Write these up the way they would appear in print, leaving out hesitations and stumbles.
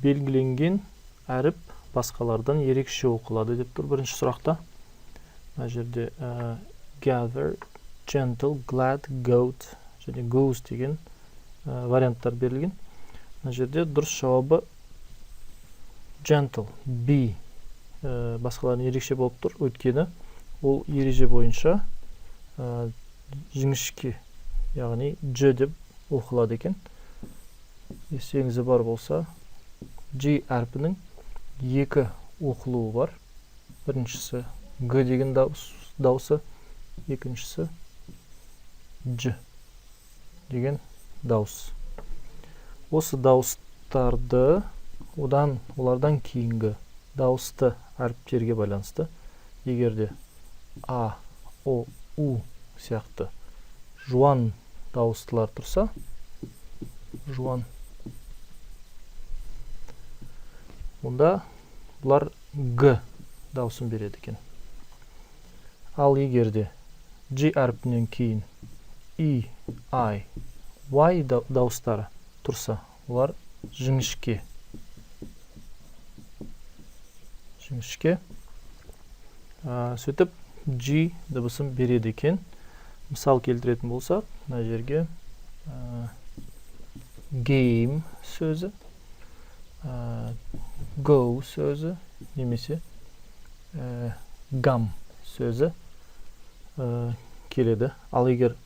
белгіленген әріп басқалардан ерекше оқылады деп тұр бірінші сұрақта. Мына жерде gather, gentle, glad, goat және goose деген варианттар берілген. Мына жерде дұрыс жауабы gentle, be басқалардан ерекше болып тұр. Өйткені ол ереже бойынша жіңішке, яғни G деп оқылады екен. Есіңізде бар болса, G әрпінің екі оқылуы бар. Біріншісі G деген дауысы, екіншісі J деген дауыс. Осы дауыстарды олардан кейінгі дауысты әріптерге байланысты, егерде А, О, У сияқты жуан дауыстылар тұрса, жуан, онда бұлар Г дауысын береді екен. Ал егерде G әрпінен кейін I, I, Y дауыстары тұрса, олар жіңішке. Сөйтіп G дыбысын береді екен. Мысал келтіретін болсақ, мына жерге game сөзі, go сөзі, немесе gum сөзі келеді. Ал егер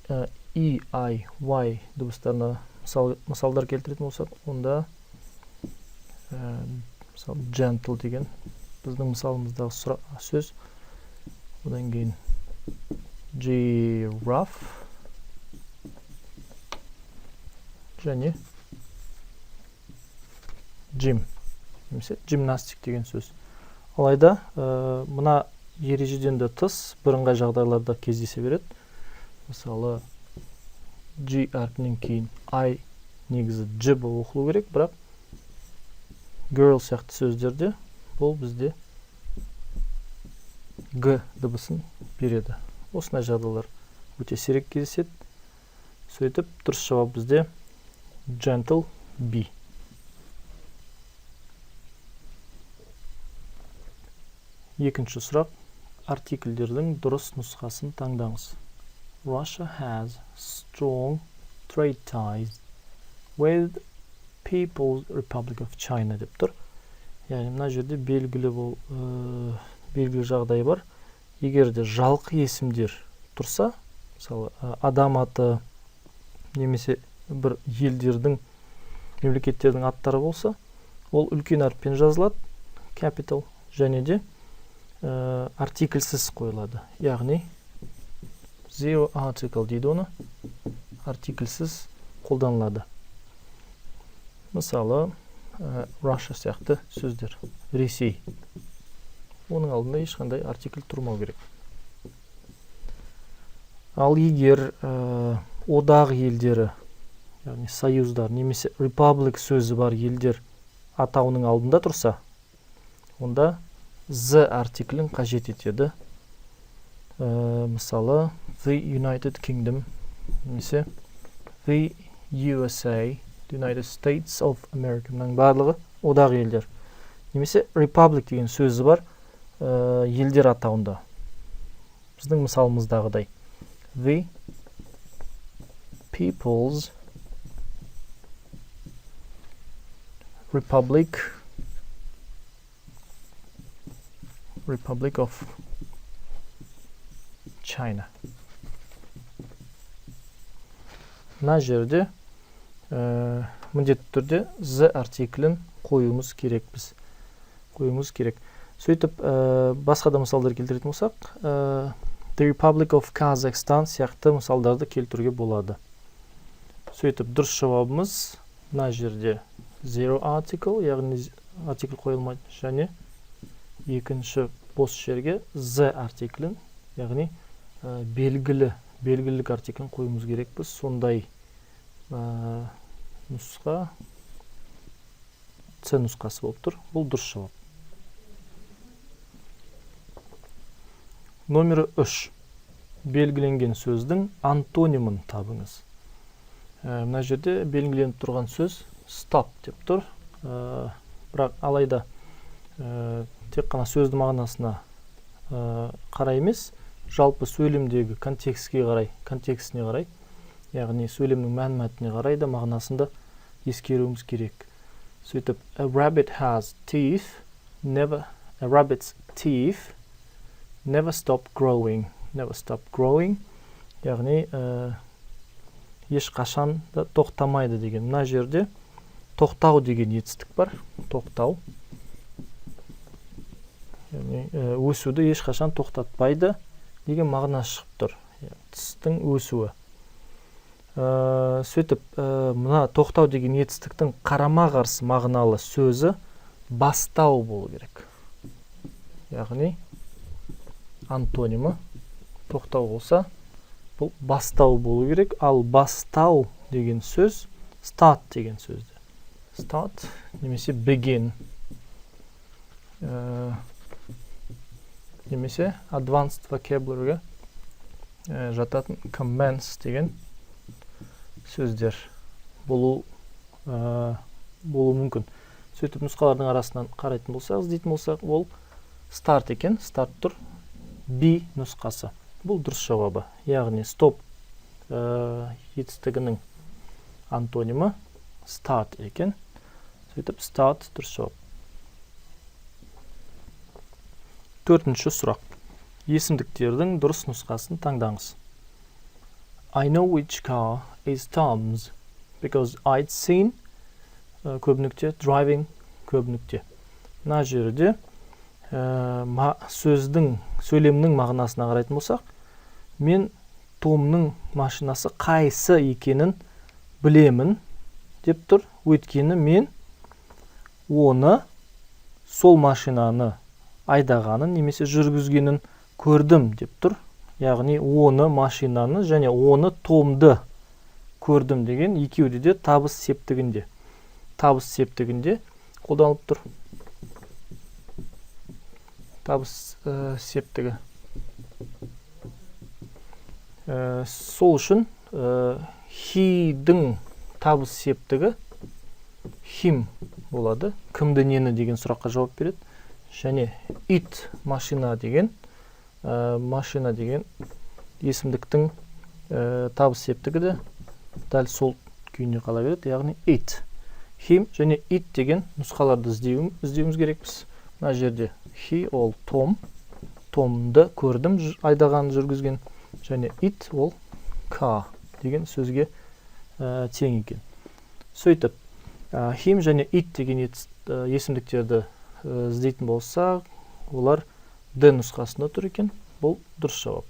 E, I, Y дыбыстарына мысалдар келтіретін болсақ, онда gentle деген біздің мысалымыздағы сөз, одан кейін giraffe және gym, немесе gymnastic деген сөз. Алайда мына ережеден де тыс бірыңғай жағдайларда кездесе береді. Мысалы, G әрпінен кейін I негізі J болып оқылу керек, бірақ girl сияқты сөздерде бұл бізде G дыбысын береді. Осындай жағдайлар өте сирек кездеседі. Сөйтіп, дұрыс жауап бізде gentle, be. Екінші сұрақ, артикльдердің дұрыс нұсқасын таңдаңыз. Russia has strong trade ties with People's Republic of China деп тұр. Яғни мына жерде белгілі жағдай бар. Егерде жалқы есімдер тұрса, мысалы адам аты немесе бір елдердің, мемлекеттердің аттары болса, ол үлкен әріппен жазылады, capital, және де артикльсіз қойылады. Яғни zero article дейді оны, артикльсіз қолданылады. Мысалы, Russia сияқты сөздер, Ресей. Оның алдында ешқандай артикль тұрмау керек. Ал егер одақ елдері, яғни союздар, немесе republic сөзі бар елдер атауының алдында тұрса, онда Z артиклін қажет етеді. Мысалы, the United Kingdom, немесе the USA, the United States of America, барлығы одақ елдер. Немесе republic деген сөзі бар елдер атауында. Біздің мысалымыздағыдай. The People's Republic of China. Мына жерде міндетті түрде Z артиклін қоюымыз керек. Сөйтіп, басқа да мысалдар келтіретін болсақ, The Republic of Kazakhstan сияқты мысалдарды келтіруге болады. Сөйтіп, дұрыс жауабымыз мына жерде zero article, яғни артикль қойылмайды, және екінші бос жерге Z артиклін, яғни белгілік артиклін қойымыз керекпіз. Сондай нұсқа C нұсқасы болып тұр. Бұл дұрыс жауап. Номері 3. Белгіленген сөздің антонимін табыңыз. Мына жерде белгіленіп тұрған сөз stop деп тұр. бірақ алайда тек қана сөздің мағынасына қарай емес, жалпы сөйлемдегі контекстіне қарай, яғни сөйлемнің мәнмәтініне қарай да мағынасында ескеруіміз керек. Сөйтіп, a rabbit's teeth never stop growing. Яғни ешқашан да тоқтамайды деген. Мына жерде тоқтау деген етістік бар. Тоқтау. Яғни өсуді ешқашан тоқтатпайды деген мағына шығып тұр. Тістің өсуі. Сөйтіп, мына тоқтау деген етістіктің қарама-қарсы мағыналы сөзі бастау болу керек. Яғни антонимі тоқтау болса, бұл бастау болу керек, ал бастау деген сөз start деген сөзді. Start немесе begin. Немесе advanced vocabulary'ге жататын commence деген сөздер болу мүмкін. Сөйтіп нұсқалардың арасынан қарайтын болсақ, іздейтін болсақ, ол start екен, start тұр, B нұсқасы. Бұл дұрыс жауабы. Яғни stop етістігінің антонимі start екен. Сөйтіп start дұрыс жауап. Төртінші сұрақ. Есімдіктердің дұрыс нұсқасын таңдаңыз. I know which car is Tom's because I'd seen көбінікте driving көбінікте. Мына жерде сөйлемнің мағынасына қарайтын болсақ, мен Томның машинасы қайсы екенін білемін деп тұр. Өйткені мен оны сол машинаны айдағанын немесе жүргізгенін көрдім деп тұр. Яғни оны машинаны және оны Томды көрдім деген екеуде де табыс септігінде қолданылып тұр. Табыс септігі. Сол үшін he-дің табыс септігі him болады. Кімді нені деген сұраққа жауап береді. Және it машина деген есімдіктің табыс септігі де дәл сол күйіне қала береді. Яғни it. Him және it деген нұсқаларды іздеуіміз керекпіз. Мына жерде he ол Том. Томды көрдім айдаған жүргізген. Және it ол car деген сөзге тең екен. Сөйтіп, him және it деген есімдіктерді іздейтін болса, олар D нұсқасында тұр екен. Бұл дұрыс жауап.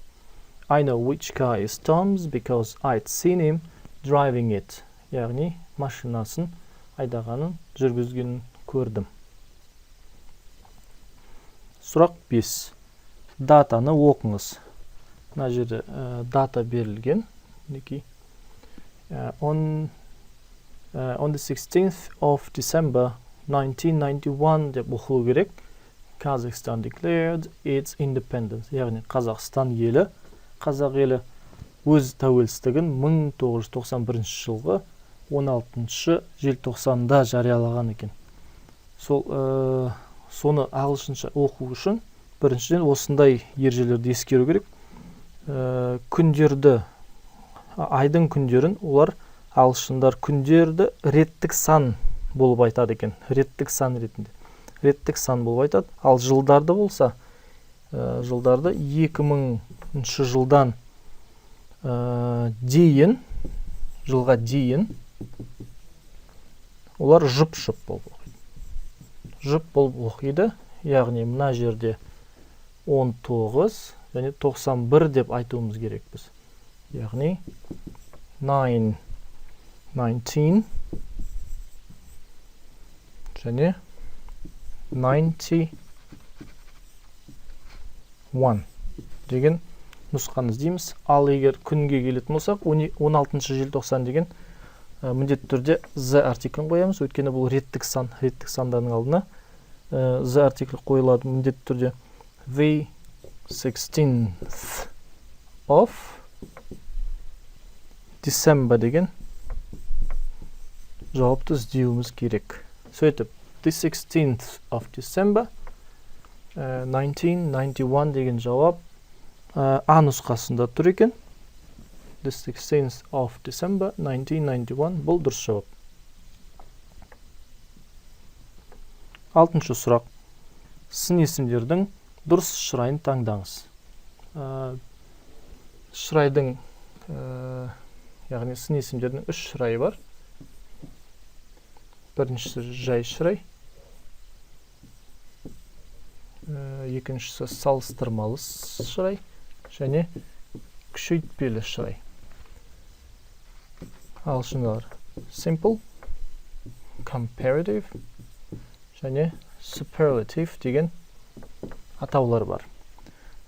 I know which car is Tom's because I'd seen him driving it. Яғни машинасын айдағанын жүргізгенін көрдім. Сұрақ 5. Датаны оқыңыз. Мына жерде дата берілген. On the 16th of December 1991 деп оқылу керек. Kazakhstan declared its independence. Яғни Қазақстан елі, қазақ елі өз тәуелсіздігін 1991 жылғы 16 желтоқсанда жариялаған екен. Соны ағылшынша оқу үшін біріншіден осындай ережелерді ескеру керек. Айдың күндерін олар ағылшындар күндерді реттік сан болып айтады екен. Реттік сан ретінде. Реттік сан болып айтады. Ал жылдарды болса, жылдарды 2000 жылдан жылға дейін олар жұп-жұп болып оқиды. Жұп болып оқиды. Яғни мына жерде 19 және 91 деп айтуымыз керекпіз. Яғни 19 және 91 деген нұсқаны іздейміз. Ал егер күнге келетін болсақ, 16 желтоқсан деген міндетті түрде the артиклін қоямыз. Өйткені бұл реттік сан. Реттік сандардың алдына the артиклі қойылады міндетті түрде. The 16th of December деген жауапты іздеуіміз керек. сөйтіп the 16th of December 1991 деген жауап А нұсқасында тұр екен. The 16th of December 1991 бұл дұрыс жауап. 6-шы сұрақ. Сын есімдердің дұрыс шырайын таңдаңыз. Шырайдың, яғни сын есімдердің 3 шырайы бар. Біріншісі жай шырай. Екіншісі салыстырмалы шырай. Және күшейтпелі шырай. Ағылшындар simple, comparative және superlative деген атаулар бар.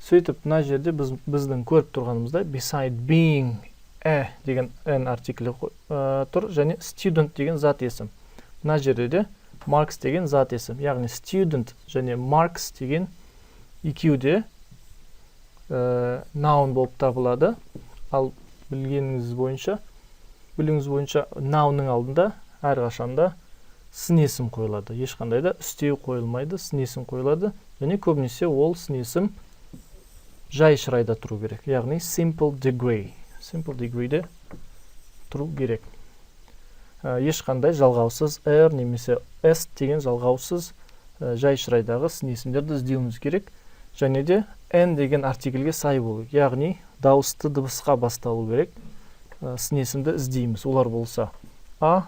Сөйтіп, мына жерде біздің көріп тұрғанымызда beside being a деген an артиклі тұр, және student деген зат есім. Мына жерде де Marks деген зат есім. Яғни student және Marks деген екеуі де noun болып табылады. Ал білуіңіз бойынша nounның алдында әрқашанда сын есім қойылады. Ешқандай да үстеу қойылмайды, сын есім қойылады. Және көбінесе ол сын есім жай шырайда тұру керек. Яғни simple degree. Simple degreeде тұру керек. Ешқандай жалғаусыз r немесе s деген жалғаусыз жай шырайдағы сын есімдерді іздеуіміз керек. Және де n деген артиклге сай болу. Яғни дауысты дыбысқа басталу керек. Сын есімді іздейміз. Олар болса A,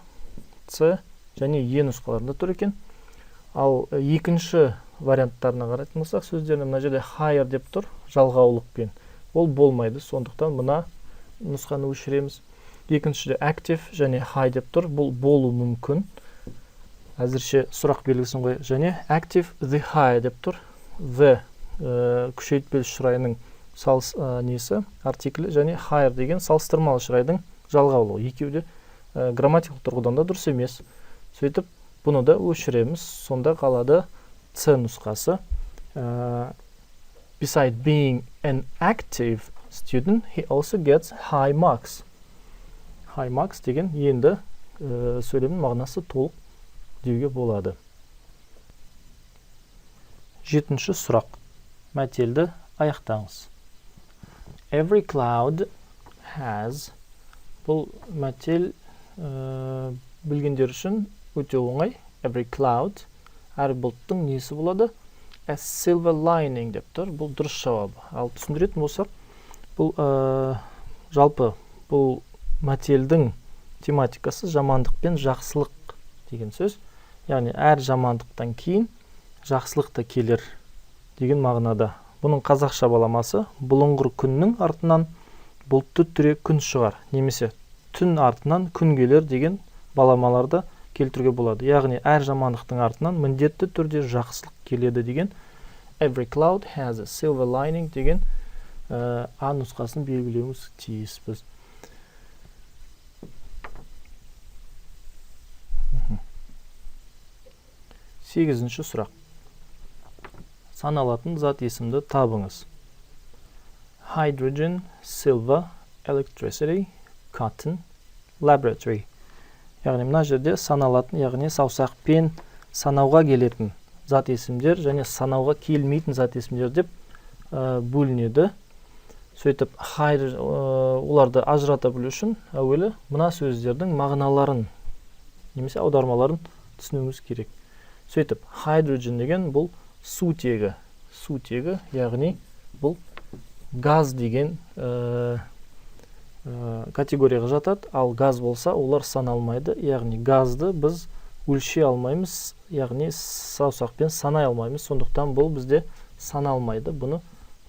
C және E нұсқаларында тұр екен. Ал екінші варианттарына қарайтын болсақ, сөздеріне мына жерде higher деп тұр, жалғаулықпен. Ол болмайды, сондықтан мына нұсқаны өшіреміз. Екіншіде active және high деп тұр, бұл болу мүмкін. Әзірше сұрақ белгісін қой. Және active the high деп тұр. The күшейтпелі шырайының несі артиклі, және higher деген салыстырмалы шырайдың жалғаулығы. Екеуі де грамматикалық тұрғыдан да дұрыс емес. Сөйтіп, бұны да өшіреміз. Сонда қалады C нұсқасы. Beside being an active student, he also gets high marks. High marks деген енді сөйлемнің мағынасы толық деуге болады. 7-ші сұрақ. Мәтелді аяқтаңыз. Every cloud has. Бұл мәтел білгендер үшін өте оңай. Every cloud. Әр бұлттың несі болады? A silver lining деп тұр. Бұл дұрыс жауабы. Ал түсіндіретін болсақ, бұл жалпы бұл мәтелдің тематикасы жамандық пен жақсылық деген сөз. Яғни әр жамандықтан кейін жақсылық та келер деген мағынада. Бұның қазақша баламасы бұлыңғыр күннің артынан бұлтты түре күн шығар, немесе түн артынан күн келер деген баламаларды келтіруге болады. Яғни әр жамандықтың артынан міндетті түрде жақсылық келеді деген every cloud has a silver lining деген А нұсқасын белгілеуіміз тиіспіз. Сегізінші сұрақ. Саналатын зат есімді табыңыз. Hydrogen, silver, electricity, cotton, laboratory. Яғни мына жерде саналатын, яғни саусақпен санауға келетін зат есімдер және санауға келмейтін зат есімдер деп бөлінеді. Сөйтіп, оларды ажырата білу үшін әуелі мына сөздердің мағыналарын немесе аудармаларын түсінуіміз керек. Сөйтіп, hydrogen деген бұл сутегі, яғни бұл газ деген категорияға жатады, ал газ болса, олар саналмайды, яғни газды біз өлшей алмаймыз, яғни саусақпен санай алмаймыз, сондықтан бұл бізде саналмайды, бұны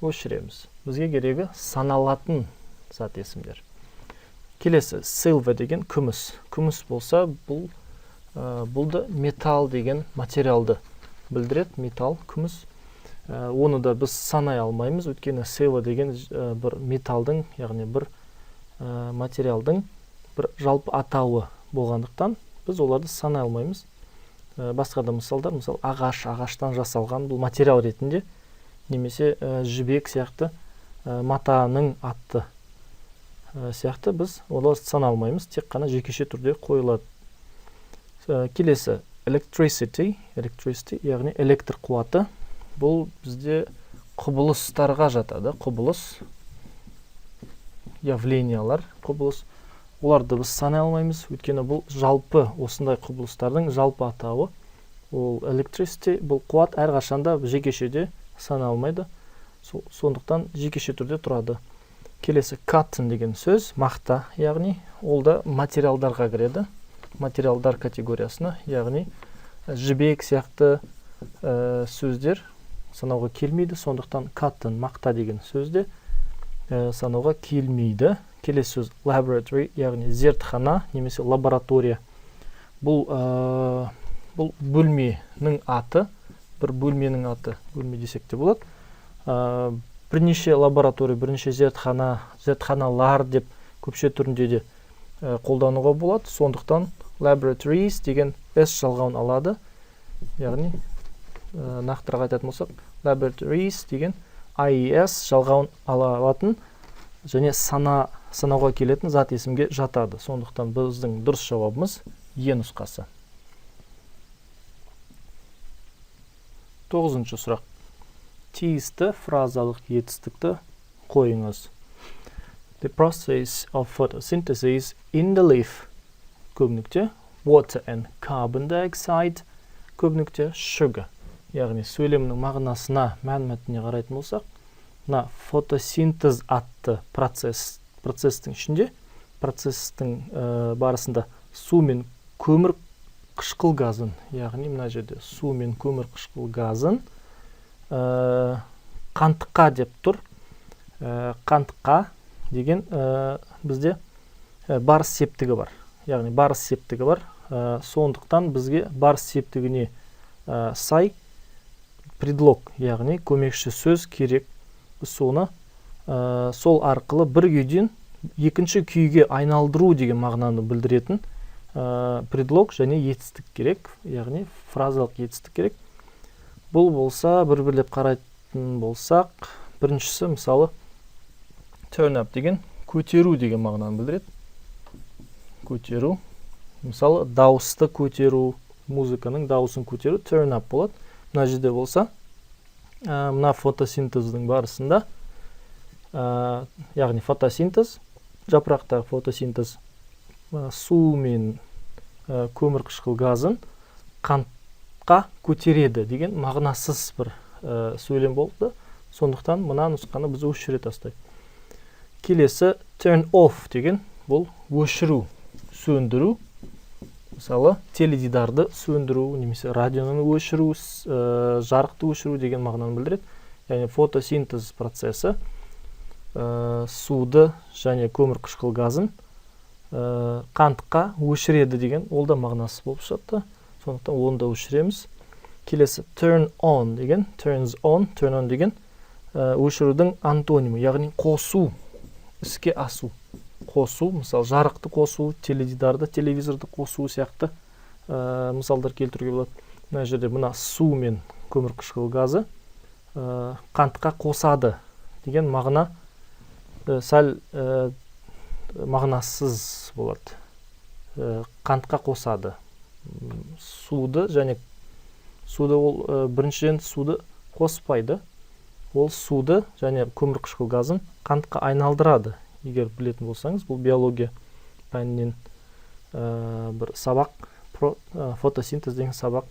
өшіреміз. Бізге керегі саналатын зат есімдер. Келесі, silver деген күміс. Күміс болса, бұлды металл деген материалды білдіреді, металл, күміс. Оны да біз санай алмаймыз, өйткені silver деген бір металдың, яғни бір материалдың бір жалпы атауы болғандықтан, біз оларды санай алмаймыз. Басқа да мысалдар, мысалы ағаштан жасалған бұл материал ретінде, немесе жібек сияқты матаның атты сияқты біз оларды санай алмаймыз, тек қана жекеше түрде қойылады. Келесі, electricity, яғни электр қуаты. Бұл бізде құбылыстарға жатады. Құбылыс, явлениялар, құбылыс. Оларды біз санай алмаймыз, өйткені бұл жалпы, осындай құбылыстардың жалпы атауы. Ол electricity, бұл қуат әрқашанда жекешеде саналмайды. Сондықтан жекеше түрде тұрады. Келесі cotton деген сөз, мақта, яғни ол да материалдарға кіреді. Материалдар категориясына, яғни жібек сияқты сөздер санауға келмейді. Сондықтан cotton, мақта деген сөзде санауға келмейді. Келесі сөз laboratory, яғни зертхана немесе лаборатория. Бұл бөлменің аты, бір бөлменің аты, бөлме десек те болады. Бірнеше лаборатория, бірнеше зертханалар деп көпше түрінде де қолдануға болады. Сондықтан laboratories деген S жалғауын алады. Яғни нақтырақ айтатын болсақ, laboratories деген IES жалғауын алатын және санауға келетін зат есімге жатады. Сондықтан біздің дұрыс жауабымыз Е нұсқасы. 9-шы сұрақ. Тиісті фразалық етістікті қойыңыз. The process of photosynthesis in the leaf. Көбінікте water and carbon dioxide. Көбінікте sugar. Яғни сөйлемнің мағынасына, мәнмәтіне қарайтын болсақ, мына фотосинтез атты процестің ішінде, процестің барысында су мен көмір қышқыл газын, яғни мына жерде су мен көмір қышқыл газын қантыққа деп тұр. Қантыққа деген бізде барыс септігі бар. Яғни барыс септігі бар. Сондықтан бізге барыс септігіне сай предлог, яғни көмекші сөз керек. Соны сол арқылы бір күйден екінші күйге айналдыру деген мағынаны білдіретін предлог және етістік керек, яғни фразалық етістік керек. Бұл болса, бір-бірлеп қарайтын болсақ, біріншісі мысалы turn up деген көтеру деген мағынаны білдіреді. Көтеру. Мысалы дауысты көтеру, музыканың дауысын көтеру turn up болады. Мына жерде болса, мына фотосинтездің барысында, яғни фотосинтез, жапырақтағы фотосинтез су мен көмір қышқыл газын қантқа көтереді деген мағынасыз бір сөйлем болды. Сондықтан мына нұсқаны біз өшіре тастайық. Келесі turn off деген бұл өшіру, сөндіру. Мысалы, теледидарды сөндіру, немесе радионы өшіру, жарықты өшіру деген мағынаны білдіреді. Яғни фотосинтез процесі суды және көмір қышқыл газын қантқа өшіреді деген ол да мағынасы болып шықты. Сондықтан оны да өшіреміз. Келесі turn on деген, turn on деген өшірудің антонимі, яғни қосу, іске асу. Қосу, мысалы жарықты қосу, теледидарды, телевизорды қосу сияқты мысалдар келтіруге болады. Мына жерде мына су мен көмір қышқыл газы қантқа қосады деген мағына сәл мағынасыз болады. Қантқа қосады. Суды ол біріншіден суды қоспайды. Ол суды және көмір қышқыл газын қантқа айналдырады. Егер білетін болсаңыз, бұл биология пәнінен бір сабақ, фотосинтез деген сабақ.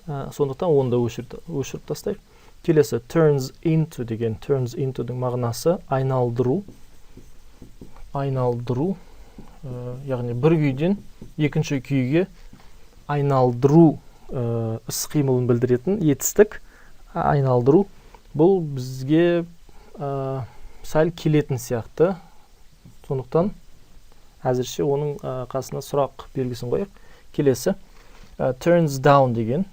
Сондықтан оны да өшіріп тастайық. Келесі turns into деген, turns into'дің мағынасы айналдыру. Айналдыру, яғни бір күйден екінші күйге айналдыру іс-қимылын білдіретін етістік. Айналдыру бұл бізге сәл келетін сияқты. Сондықтан әзірше оның қасына сұрақ белгісін қояйық. Келесі turns down деген,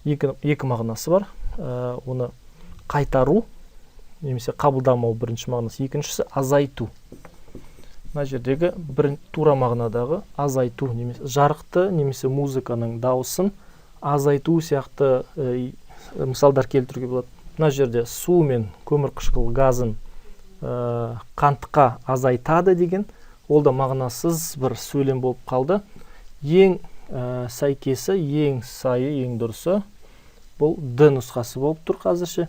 екі мағынасы бар. Оны қайтару немесе қабылдамау бірінші мағынасы, екіншісі азайту. Мына жердегі тура мағынадағы азайту, немесе жарықты немесе музыканың дауысын азайту сияқты мысалдар келтіруге болады. Мына жерде су мен көмір қышқыл газын қантқа азайтады деген, ол да мағынасыз бір сөйлем болып қалды. Ең сәйкесі ең сайы, ең дұрысы бұл D нұсқасы болып тұр қазірше.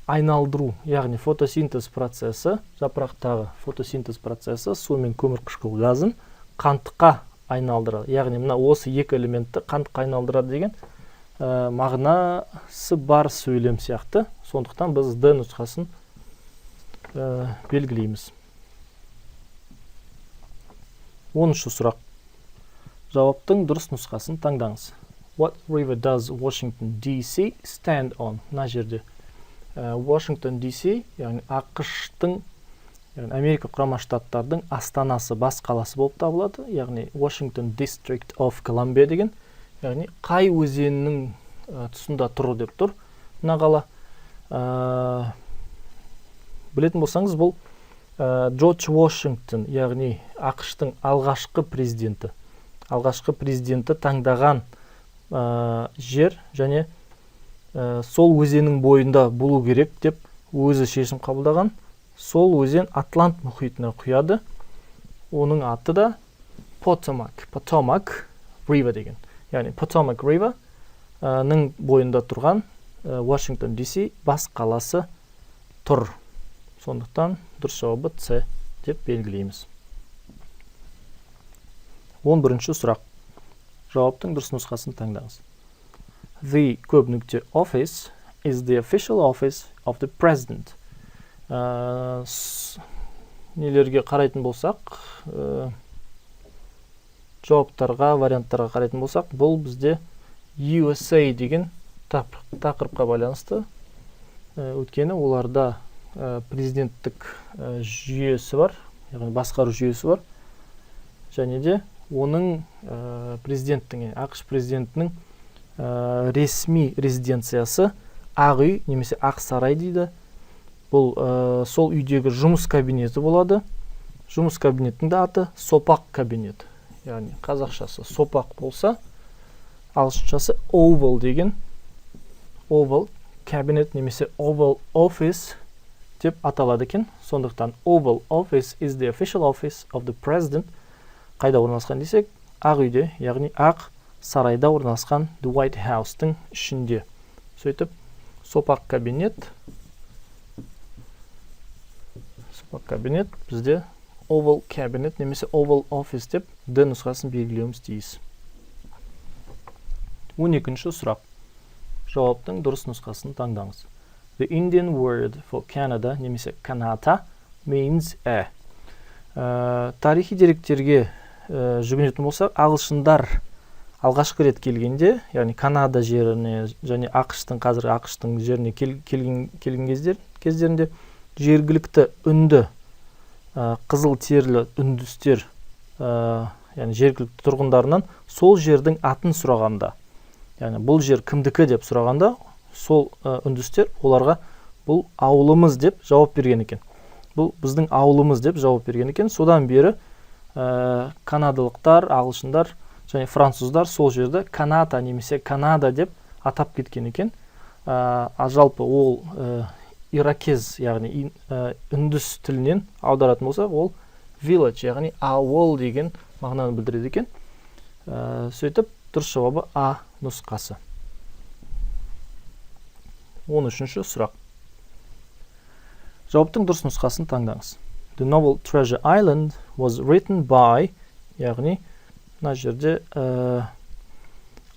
Айналдыру, яғни фотосинтез процесі, жапырақтағы фотосинтез процесі сумен көмірқышқыл газын қантқа айналдырады. Яғни мына осы екі элементті қантқа айналдырады деген мағынасы бар сөйлем сияқты. Сондықтан біз D нұсқасын белгілейміз. 10-шы сұрақ. Жауаптың дұрыс нұсқасын таңдаңыз. What river does Washington DC stand on? Мына жерде Washington DC, яғни ақш-тың, Америка құрама штаттардың астанасы, бас қаласы болып табылады. Яғни Washington District of Columbia деген, яғни қай өзенінің тұсында тұр деп тұр. Мына қала. Білетін болсаңыз, бұл Джордж Вашингтон, яғни ақш-тың алғашқы президенті. Алғашқы президенті таңдаған жер және сол өзеннің бойында болу керек деп өзі шешім қабылдаған. Сол өзен Атлант мұхитына құяды. Оның аты да Potomac River деген. Яғни Potomac River-ның бойында тұрған Washington DC бас қаласы тұр. Сондықтан дұрыс жауабы С деп белгілейміз. 11-ші сұрақ. Жауаптың дұрыс нұсқасын таңдаңыз. The көп нүкте office is the official office of the president. Нелерге қарайтын болсақ, жауаптарға, варианттарға қарайтын болсақ, бұл бізде USA деген тақырыпқа байланысты. Өткені оларда президенттік жүйесі бар, яғни басқару жүйесі бар. Және де оның президенттің, ақш президентінің ресми резиденциясы Ақ үй немесе Ақ сарай дейді. Бұл сол үйдегі жұмыс кабинеті болады. Жұмыс кабинеттің де аты сопақ кабинет. Яғни қазақшасы сопақ болса, ағылшыншасы oval деген. Oval cabinet немесе oval office деп аталады екен. Сондықтан oval office is the official office of the president. Қайда орналасқан десек, Ақ үйде, яғни Ақ сарайда орналасқан the White House-тың ішінде. Сөйтіп, сопақ кабинет бізде oval cabinet немесе oval office деп D нұсқасын белгілеуіміз тиіс. 12-ші сұрақ. Жауаптың дұрыс нұсқасын таңдаңыз. The Indian word for Canada немесе Канада means a. Тарихи деректерге жүгінетін болсақ, ағылшындар алғашқы рет келгенде, яғни Канада жеріне және қазіргі ақш-тың жеріне келген кездерінде жергілікті үнді, қызыл терлі үндістер, яғни жергілікті тұрғындарынан сол жердің атын сұрағанда, яғни бұл жер кімдікі деп сұрағанда, сол үндістер оларға бұл ауылымыз деп жауап берген екен. Бұл біздің ауылымыз деп жауап берген екен. Содан бері канадалықтар, ағылшындар және француздар сол жерді Канада немесе Канада деп атап кеткен екен. Жалпы ол иракез, яғни үндіс тілінен аударатын болсақ, ол village, яғни ауыл деген мағынаны білдіреді екен. Сөйтіп, дұрыс жауабы А нұсқасы. 13-ші сұрақ. Жауаптың дұрыс нұсқасын таңдаңыз. The novel Treasure Island was written by, яғни мына жерде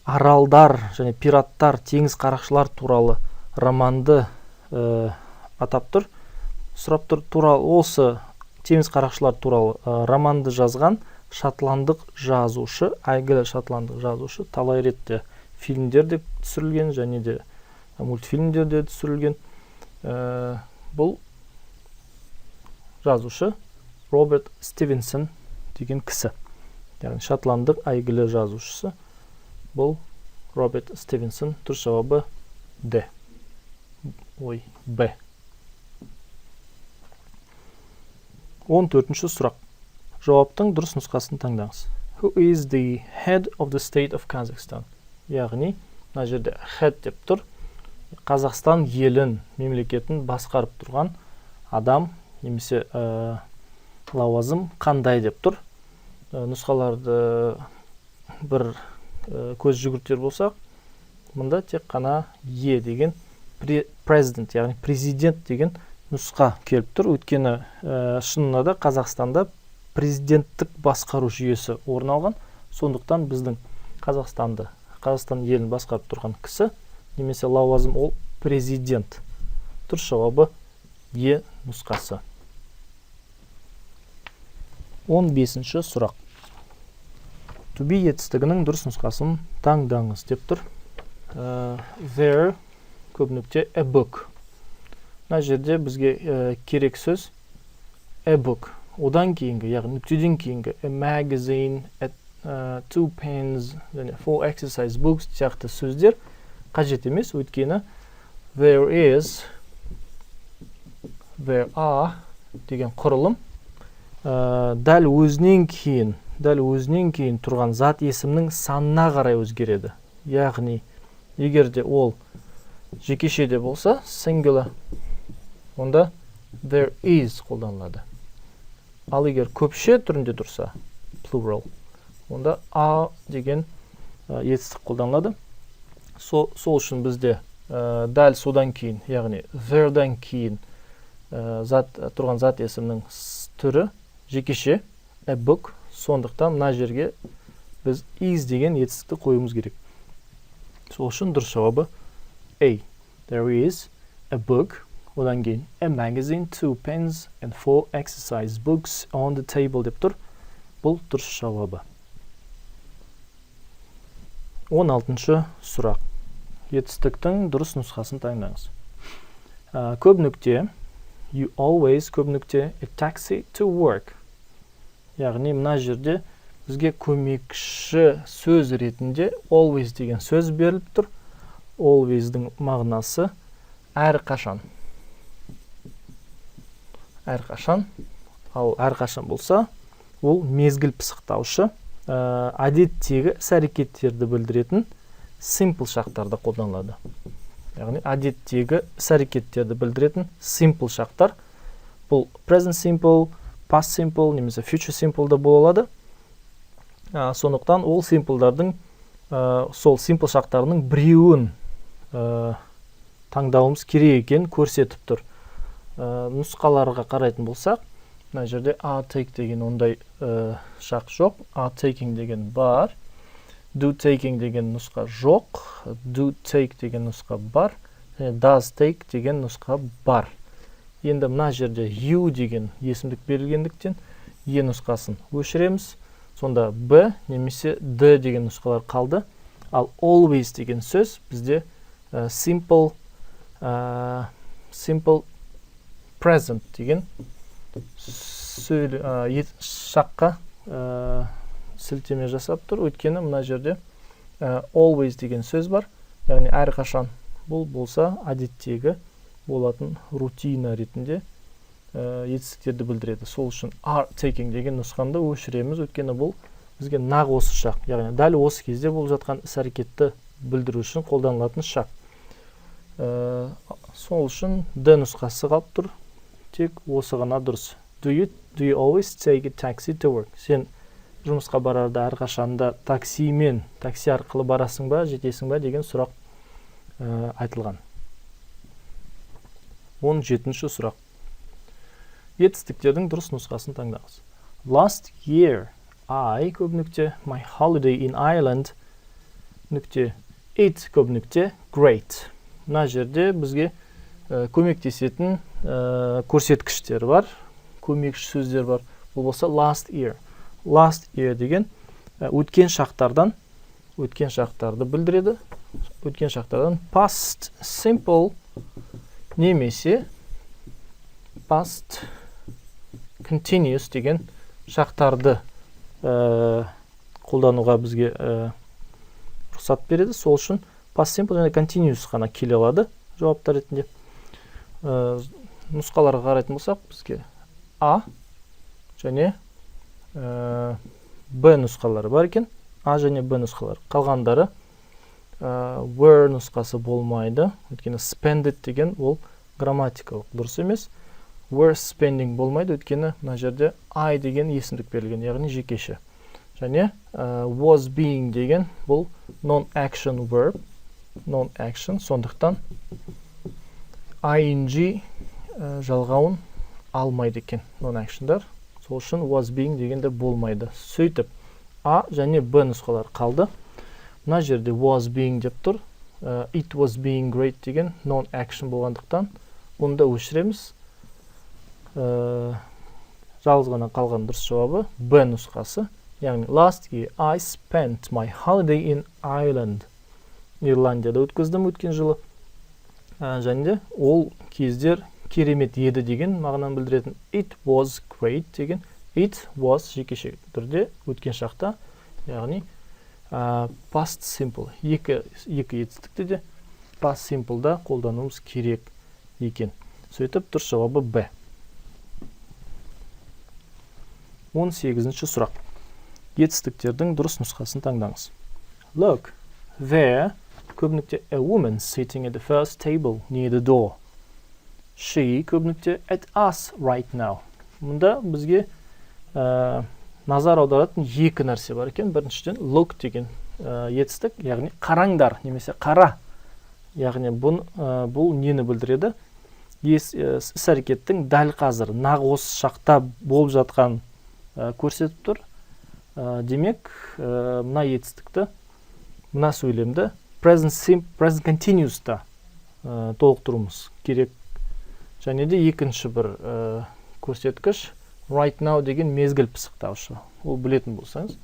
аралдар және пираттар, теңіз қарақшылар туралы романды атап тұр. Сұрап тұр, осы теңіз қарақшылар туралы романды жазған шотландық жазушы, әйгілі шотландық жазушы, талай ретте фильмдерде түсірілген және де мультфильмдерде түсірілген. Бұл жазушы Роберт Стивенсон деген кісі. Яғни шотландық әйгілі жазушысы. Бұл Роберт Стивенсон. Дұрыс жауабы Б. 14-ші сұрақ. Жауаптың дұрыс нұсқасын таңдаңыз. Who is the head of the state of Kazakhstan? Яғни, мына жерде head деп тұр. Қазақстан елін, мемлекетін басқарып тұрған адам немесе лауазым қандай деп тұр. Нұсқаларды бір көз жүгіртер болсақ, мұнда тек қана E деген president, яғни президент деген нұсқа келіп тұр. Өйткені шынында да Қазақстанда президенттік басқару жүйесі орын алған. Сондықтан біздің Қазақстан елін басқарып тұрған кісі немесе лауазым ол президент. Дұрыс жауабы Е нұсқасы. 15-ші сұрақ. To be етістігінің дұрыс нұсқасын таңдаңыз деп тұр. There көп нүкте a book. Мына жерде бізге керек сөз a book. Одан кейінгі, яғни нүктеден кейінгі a magazine, two pens, және four exercise books сияқты сөздер қажет емес. Өйткені there are деген құрылым дәл өзінен кейін тұрған зат есімнің санына қарай өзгереді. Яғни, егер де ол жекешеде болса, singular, онда there is қолданылады. Ал егер көпше түрінде тұрса, plural, онда are деген етістік қолданылады. Сол үшін бізде дәл содан кейін, яғни there'дан кейін тұрған зат есімнің түрі жекеше, a book. Сондықтан мына жерге біз is деген етістікті қоюымыз керек. Сол үшін дұрыс жауабы A. There is a book. Одан кейін a magazine, two pens and four exercise books on the table деп тұр. Бұл дұрыс жауабы. 16-шы сұрақ. Етістіктің дұрыс нұсқасын таңдаңыз. Көп нүкте you always көп нүкте a taxi to work. Яғни мына жерде бізге көмекші сөз ретінде always деген сөз беріліп тұр. Always-дің мағынасы әрқашан. Ал әрқашан болса, ол мезгіл пысықтаушы, әдеттегі іс-әрекеттерді білдіретін simple шақтарда қолданылады. Яғни әдеттегі іс-әрекеттерді білдіретін simple шақтар. Бұл present simple, past simple немесе future simple да бола алады. Сондықтан ол simple-дардың сол simple шақтарының біреуін таңдауымыз керек екенін көрсетіп тұр. Нұсқаларға қарайтын болсақ, мына жерде are take деген ондай шақ жоқ, are taking деген бар, do taking деген нұсқа жоқ, do take деген нұсқа бар, does take деген нұсқа бар. Енді мына жерде you деген есімдік берілгендіктен E нұсқасын өшіреміз. Сонда B немесе D деген нұсқалар қалды. Ал always деген сөз бізде simple present деген шаққа сілтеме жасап тұр. Өйткені мына жерде always деген сөз бар. Яғни әрқашан бұл болса әдеттегі болатын рутина ретінде етістіктерді білдіреді. Сол үшін are taking деген нұсқаны өшіреміз. Өйткені бұл бізге нақ осы шақ, яғни дәл осы кезде болып жатқан іс-әрекетті білдіру үшін қолданылатын шақ. Сол үшін D нұсқасы қалып тұр. Тек осы ғана дұрыс. Do you always take a taxi to work? Сен жұмысқа барарда әрқашанда такси арқылы барасың ба, жетесің ба деген сұрақ айтылған. 17-ші сұрақ. Етістіктердің дұрыс нұсқасын таңдаңыз. Last year, I көп нүкте, my holiday in Ireland нүкте, it көп нүкте, great. Мына жерде бізге көмектесетін көрсеткіштер бар, көмекші сөздер бар. Бұл болса last year. Last year деген өткен шақтарды білдіреді. Өткен шақтардан past simple немесе past continuous деген шақтарды қолдануға бізге рұқсат береді. Сол үшін past simple және continuous қана келе алады жауаптар ретінде. Нұсқаларға қарайтын болсақ, бізге A және B нұсқалары бар екен. A және B нұсқалары. Қалғандары were нұсқасы болмайды. Өйткені spended деген ол грамматикалық дұрыс емес. Were spending болмайды. Өйткені мына жерде I деген есімдік берілген, яғни жекеше. және was being деген бұл non-action verb, non-action, сондықтан ing жалғауын алмайды екен non-actionдар. Сол үшін was being дегенде болмайды. Сөйтіп A және B нұсқалар қалды. Мына жерде was being деп тұр. It was being great деген non-action болғандықтан бұнда өшіреміз. Жалғыз ғана қалған дұрыс жауабы B нұсқасы. Яғни last year I spent my holiday in Ireland. Ирландияда өткіздім өткен жылы. Және де ол кездер керемет еді деген мағынаны білдіретін it was great деген it was жекеше түрде өткен шақта, яғни past simple екі етістікті де past simple'да қолдануымыз керек екен. Сөйтіп дұрыс жауабы Б. 18-ші сұрақ. Етістіктердің дұрыс нұсқасын таңдаңыз. Look, there көбінікте a woman sitting at the first table near the door. She көбінікте at us right now. Мұнда бізге назар аударатын екі нәрсе бар екен. Біріншіден look деген етістік, яғни қараңдар немесе қара. Яғни бұл нені білдіреді? Іс-әрекеттің дәл қазір нақ осы шақта болып жатқан көрсетіп тұр. Демек, мына етістікті, мына сөйлемді present continuous'та толықтыруымыз керек. Және де екінші бір көрсеткіш right now деген мезгіл пысықтаушы. Ол білетін болсаңыз,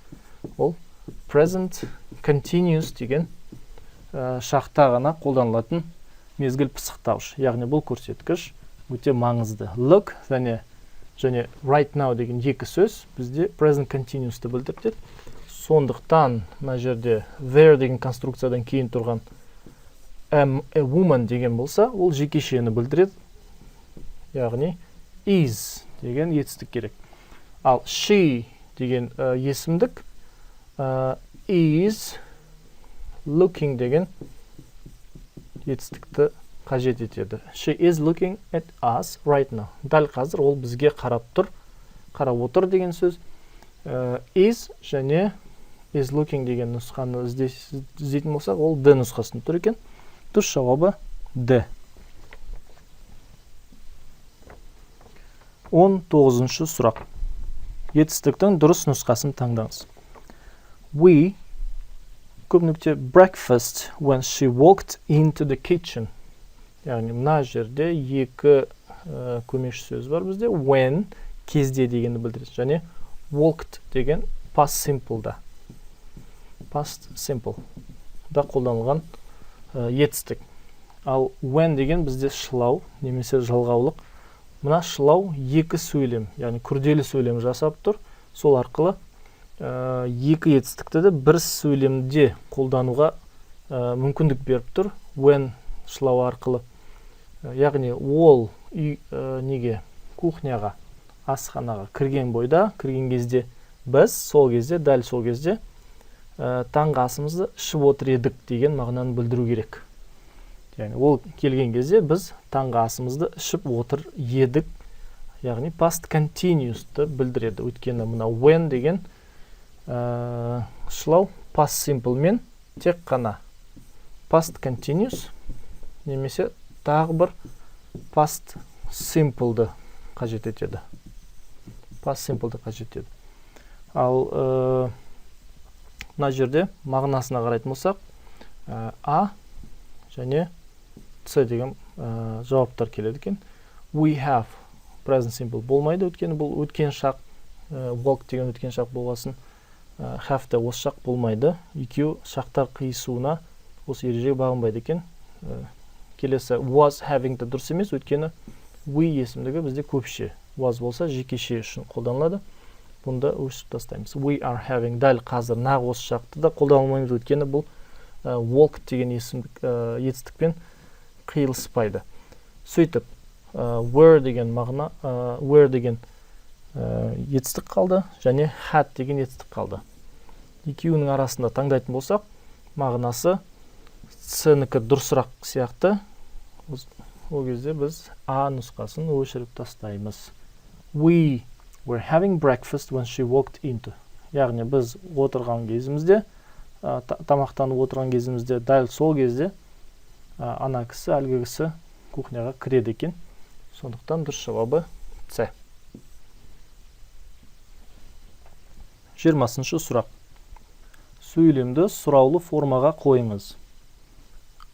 ол present continuous деген шақта ғана қолданылатын мезгіл пысықтаушы. Яғни бұл көрсеткіш өте маңызды. Look және right now деген екі сөз бізде present continuous'ты білдіреді. Сондықтан мына жерде there деген конструкциядан кейін тұрған a woman деген болса, ол жекешені білдіреді. Яғни is деген етістік керек. Ал she деген есімдік is looking деген етістікті қажет етеді. She is looking at us right now. Дәл қазір ол бізге қарап отыр деген сөз. Is және is looking деген нұсқаны іздейтін болсақ, ол D нұсқасында тұр екен. Дұрыс жауабы D. 19-ші сұрақ. Етістіктің дұрыс нұсқасын таңдаңыз. We көбінікте breakfast when she walked into the kitchen. Яғни мына жерде екі көмекші сөз бар бізде. When кезде дегенді білдіреді. Және walked деген past simple'да. Past simple да қолданылған етістік. Ал when деген бізде шылау немесе жалғаулық. Мына шылау екі сөйлем, яғни күрделі сөйлем жасап тұр. Сол арқылы екі етістікті де бір сөйлемде қолдануға мүмкіндік беріп тұр. When шылау арқылы. Яғни ол неге кухняға, асханаға кірген бойда, кірген кезде біз дәл сол кезде таңғы асымызды ішіп отыр едік деген мағынаны білдіру керек. Яғни ол келген кезде біз таңғы асымызды ішіп отыр едік. Яғни past continuous'ты білдіреді. Өйткені мына when деген шылау past simple мен тек қана past continuous немесе тағы бір past simple'ды қажет етеді. Past simple'ды қажет етеді. Ал мына жерде мағынасына қарайтын болсақ, A және C деген жауаптар келеді екен. We have present simple болмайды, өткені бұл өткен шақ, walk деген өткен шақ болғасын, have та осы шақ болмайды. Екеу шақтар қиысуына осы ережеге бағынбайды екен. Келесі was having та дұрыс емес, өткені we есімдігі бізде көпше. Was болса жекеше үшін қолданылады. Бұнда өшіп тастаймыз. We are having дәл қазір нақ осы шақты да қолданылмаймыз, өткені бұл walk деген етістікпен қиылыспайды. Сөйтіп, were деген мағына, were деген етістік қалды, және had деген етістік қалды. Екеуінің арасында таңдайтын болсақ, мағынасы C-нікі дұрысырақ сияқты. Ол кезде біз A нұсқасын өшіріп тастаймыз. We were having breakfast when she walked into. яғни біз отырған кезімізде, тамақтанып отырған кезімізде, дәл сол кезде ана кісі, әлгі кісі кухняға кіреді екен. Сондықтан дұрыс жауабы С. 20-шы сұрақ. Сөйлемді сұраулы формаға қойыңыз.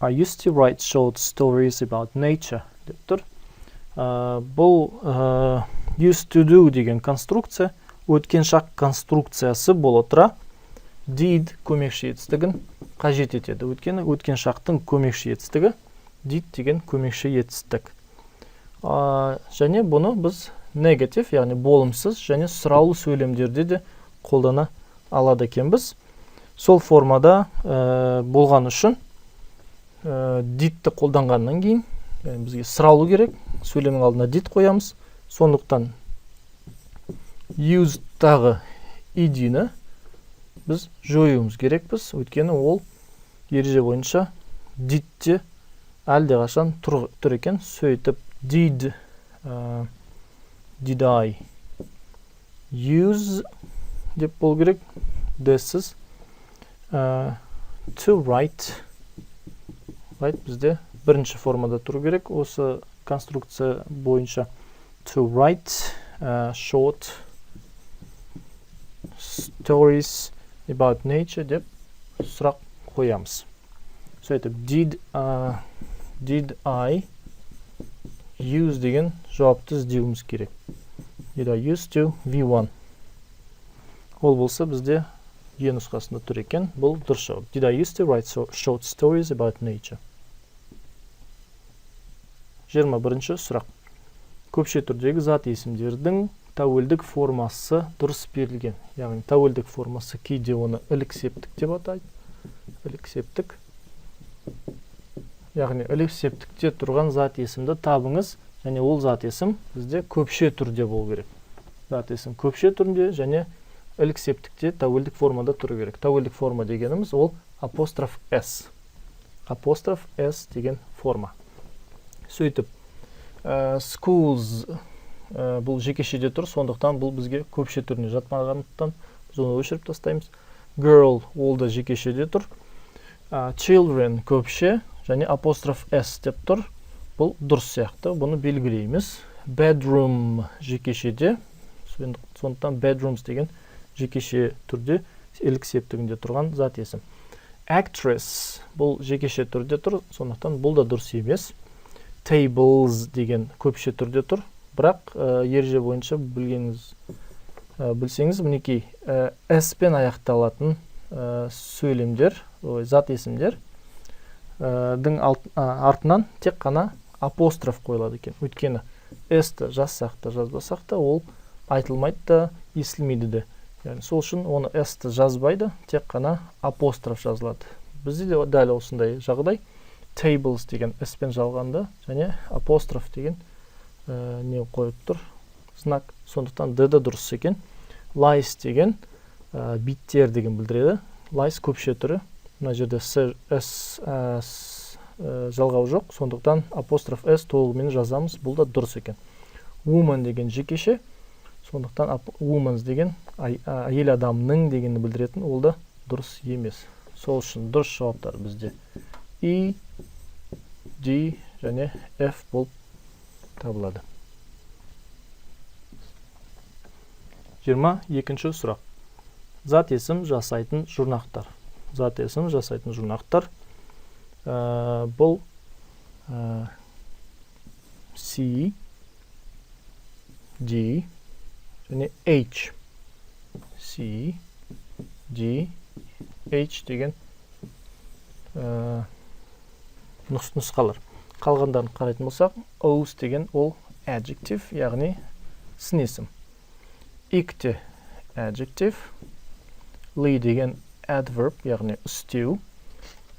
I used to write short stories about nature деп тұр. Бұл used to do деген конструкция, өткен шақ конструкциясы бола тұра, did көмекші етістігін қажет етеді. Өйткені өткен шақтың көмекші етістігі did деген көмекші етістік. Және бұны біз негатив, яғни болымсыз және сұраулы сөйлемдерде де қолдана алады екенбіз. Сол формада болған үшін didті қолданғаннан кейін бізге сұраулы керек, сөйлемнің алдына did қоямыз. Сондықтан used-тағы id-ні біз жоюымыз керекпіз, өйткені ол ереже бойынша did-те әлдеқашан тұр екен. Сөйтіп did I use деп болу керек. This is to write. Бізде бірінші формада тұру керек. Осы конструкция бойынша to write short stories about nature деп сұрақ қоямыз. Сөйтіп did I use деген жауапты іздеуіміз керек. Did I use to V1. Ол болса бізде Е нұсқасында тұр екен. Бұл дұрыс жауап. Did I used to write short stories about nature? 21-ші сұрақ. Көпше түрдегі зат есімдердің тәуелдік формасы дұрыс берілген. Яғни тәуелдік формасы кейде оны ілік септік деп атайды. Ілік септік. Яғни ілік септікте тұрған зат есімді табыңыз, және ол зат есім бізде көпше түрде болу керек. Зат есім көпше түрінде және ілік септікте тәуелдік формада тұру керек. Тәуелдік форма дегеніміз ол апостроф S. Апостроф S деген форма. Сөйтіп, schools бұл жекешеде тұр, сондықтан бұл бізге көпше түріне жатмағандықтан біз оны өшіріп тастаймыз. Girl ол да жекешеде тұр. Children көпше және апостроф S деп тұр. Бұл дұрыс сияқты, бұны белгілейміз. Bedroom жекешеде, сондықтан bedrooms деген жекеше түрде ілік септігінде тұрған зат есім. Actress бұл жекеше түрде тұр, сондықтан бұл да дұрыс емес. Tables деген көпше түрде тұр, бірақ ереже бойынша білсеңіз, мінекей S-пен аяқталатын сөйлемдер, зат есімдер артынан тек қана апостроф қойылады екен. Өйткені S-ті жазсақ та жазбасақ та ол айтылмайды да, естілмейді де. Яғни сол үшін оны S-ті жазбайды, тек қана апостроф жазылады. Бізде де дәл осындай жағдай. Tables деген S-пен жалғанда және апостроф деген не қойып тұр, знак. Сондықтан D-ді дұрыс екен. Lies деген биттер деген білдіреді. Lies көпше түрі. Мына жерде S жалғау жоқ, сондықтан апостроф S толығымен жазамыз. Бұл да дұрыс екен. Woman деген жекеше. Сондықтан woman's деген әйел адамның дегенді білдіретін, ол да дұрыс емес. Сол үшін дұрыс жауаптар бізде E, D және F болып табылады. 22-ші сұрақ. Зат есім жасайтын жұрнақтар. Зат есім жасайтын жұрнақтар. Бұл C, D және H. C, D, H деген нұсқалар. Қалғандарын қарайтын болсақ, O's деген ол adjective, яғни сын есім. Икте adjective, Lee деген adverb, яғни істеу.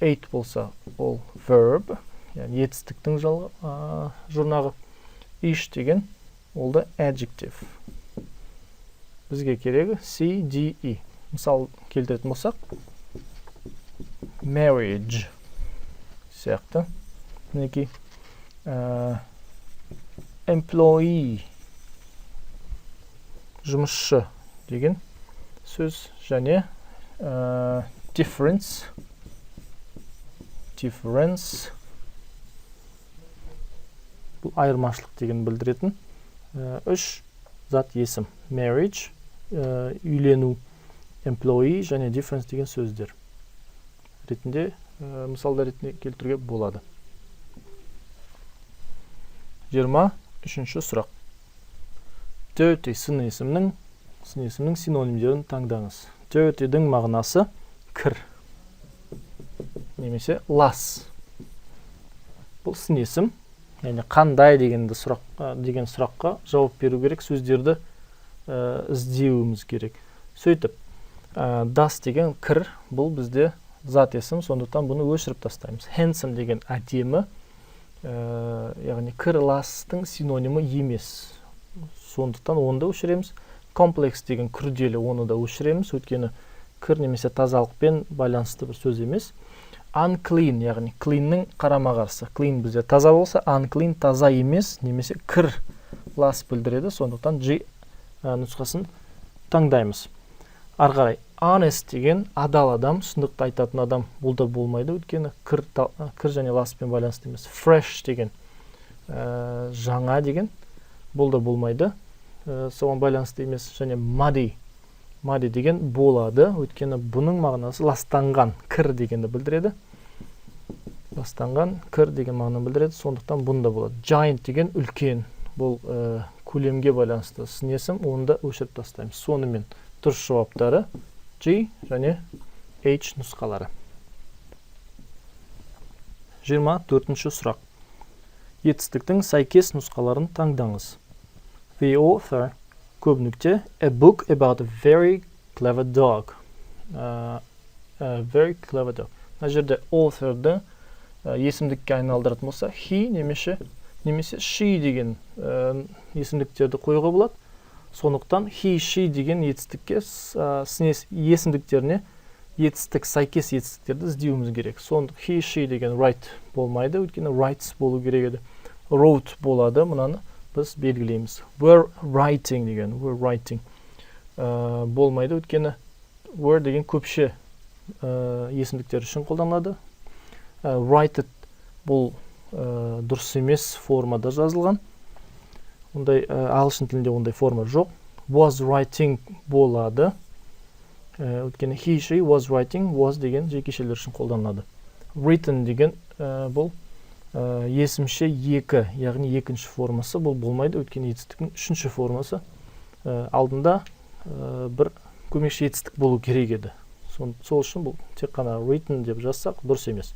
Ate болса ол verb, яғни етістіктің жұрнағы. Ish деген ол да adjective. Бізге керегі C, D, E. Мысал келтіретін болсақ, marriage сияқты. Мінекей employee жұмысшы деген сөз және difference бұл айырмашылық деген білдіретін үш зат есім. Marriage, үйлену, employee және difference деген сөздер ретінде мысалдар ретінде келтіруге болады. 23-ші сұрақ. Dirty сын есімнің синонимдерін таңдаңыз. Dirty'дің мағынасы кір немесе лас. Бұл сын есім, яғни қандай деген сұраққа жауап беру керек, сөздерді іздеуіміз керек. Сөйтіп, dust деген кір, бұл бізде зат есім, сондықтан бұны өшіріп тастаймыз. Handsome деген әдемі, яғни кір ластың синонимі емес. Сондықтан оны да өшіреміз. Complex деген күрделі, оны да өшіреміз, өйткені кір немесе тазалықпен байланысты бір сөз емес. Unclean, яғни cleanның қарама қарсы. Clean бізде таза болса, unclean таза емес, немесе кір лас білдіреді, сондықтан G нұсқасын таңдаймыз. Ары қарай, honest деген адал адам, шындықты айтатын адам, бұл да болмайды, өйткені кір және ласпен байланысты емес. Fresh деген жаңа деген, бұл да болмайды, соған байланысты емес. Және muddy деген болады, өйткені бұның мағынасы ластанған, кір дегенді білдіреді. Ластанған, кір деген мағынаны білдіреді, сондықтан бұны да болады. Giant деген үлкен, бұл көлемге байланысты сын есім, оны да өшіріп тастаймыз. Сонымен дұрыс жауаптары G және H нұсқалары. 24-ші сұрақ. Етістіктің сәйкес нұсқаларын таңдаңыз. The author, көп нүкте, a book about a very clever dog. Very clever dog. Мына жерде author'ды есімдікке айналдыратын болса, he немесе she деген есімдіктерді қоюға болады. Сондықтан he, she деген етістікке есімдіктеріне етістік, сәйкес етістіктерді іздеуіміз керек. Сондықтан he, she деген write болмайды, өйткені writes болу керек еді. Wrote болады, мұнаны біз белгілейміз. We're writing деген, болмайды, өйткені were деген көпше есімдіктер үшін қолданылады. Write бұл дұрыс емес формада жазылған. Ондай ағылшын тілінде ондай форма жоқ. Was writing болады. Өйткені he, she was writing, was деген жекешелер үшін қолданылады. Written деген бұл есімше екі, яғни екінші формасы, бұл болмайды, өйткені етістіктің үшінші формасы алдында бір көмекші етістік болу керек еді. Сол үшін бұл тек қана written деп жазсақ дұрыс емес.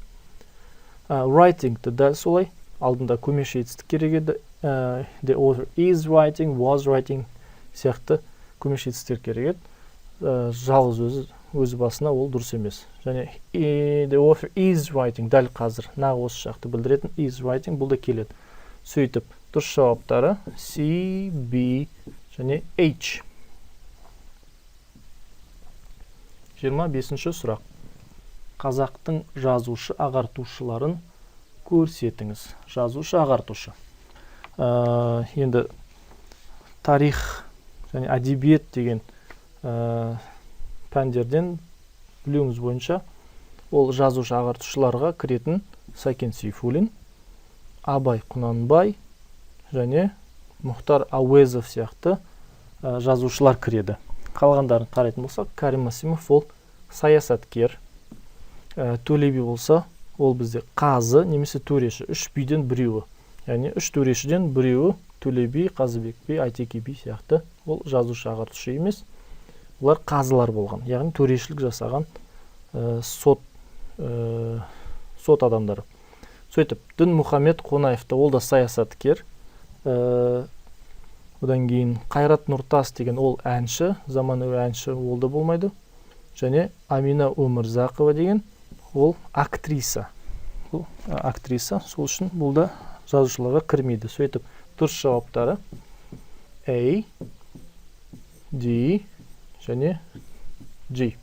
Writing-ді дәл солай, алдында көмекші етістік керек еді. The author is writing, was writing сияқты көмекші етістіктер керек еді. Жалғыз өзі басына ол дұрыс емес. Және the author is writing, дәл қазір нағы осы шақты білдіретін is writing, бұл да келеді. Сөйтіп, дұрыс жауаптары C, B және H. 25-ші сұрақ. Қазақтың жазушы ағартушыларын көрсетіңіз. Жазушы ағартушы. Енді тарих және әдебиет деген пәндерден білуіміз бойынша ол жазушы ағартушыларға кіретін Сәкен Сейфуллин, Абай Құнанбай және Мұхтар Әуезов сияқты жазушылар кіреді. Қалғандарын қарайтын болсақ, Кәрім Мәсімов ол саясаткер, Төле би болса, ол бізде қазы немесе төреші, үш биден біреуі. Яғни үш төрешіден біреуі Төле би, Қазыбек би, Айтеке би сияқты ол жазушы ағартушы емес. Олар қазылар болған, яғни төрешілік жасаған сот адамдары. Сөйтіп, Дінмұхамед Қонаевта ол да саясаткер. Одан кейін Қайрат Нұртас деген ол әнші, заманауи әнші, ол да болмайды. Және Амина Өмірзақова деген ол актриса. Бұл актриса, сол үшін бұл да жазушыларға кірмейді. Сөйтіп, дұрыс жауаптары A, D және G.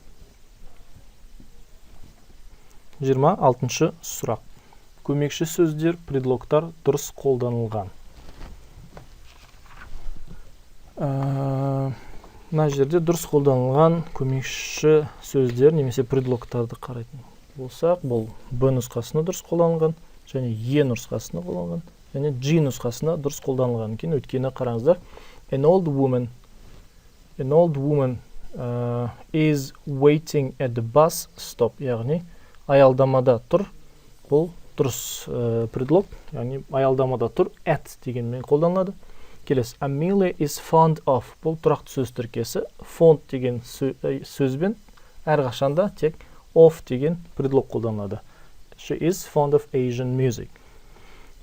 26-шы сұрақ. Көмекші сөздер, предлогтар дұрыс қолданылған. мына жерде дұрыс қолданылған көмекші сөздер немесе предлогтарды қарайтын болсақ, бұл Б нұсқасында дұрыс қолданылған, және Е нұсқасында қолданылған, және G нұсқасында дұрыс қолданылған екен. Өйткені қараңыздар, an old woman is waiting at the bus stop, яғни аялдамада тұр. Бұл дұрыс предлог, яғни аялдамада тұр, at дегенмен қолданылады. Келесі, Amelia is fond of, бұл тұрақты сөз тіркесі, fond деген сөзбен әрқашанда тек of деген предлог қолданылады. She is fond of Asian music.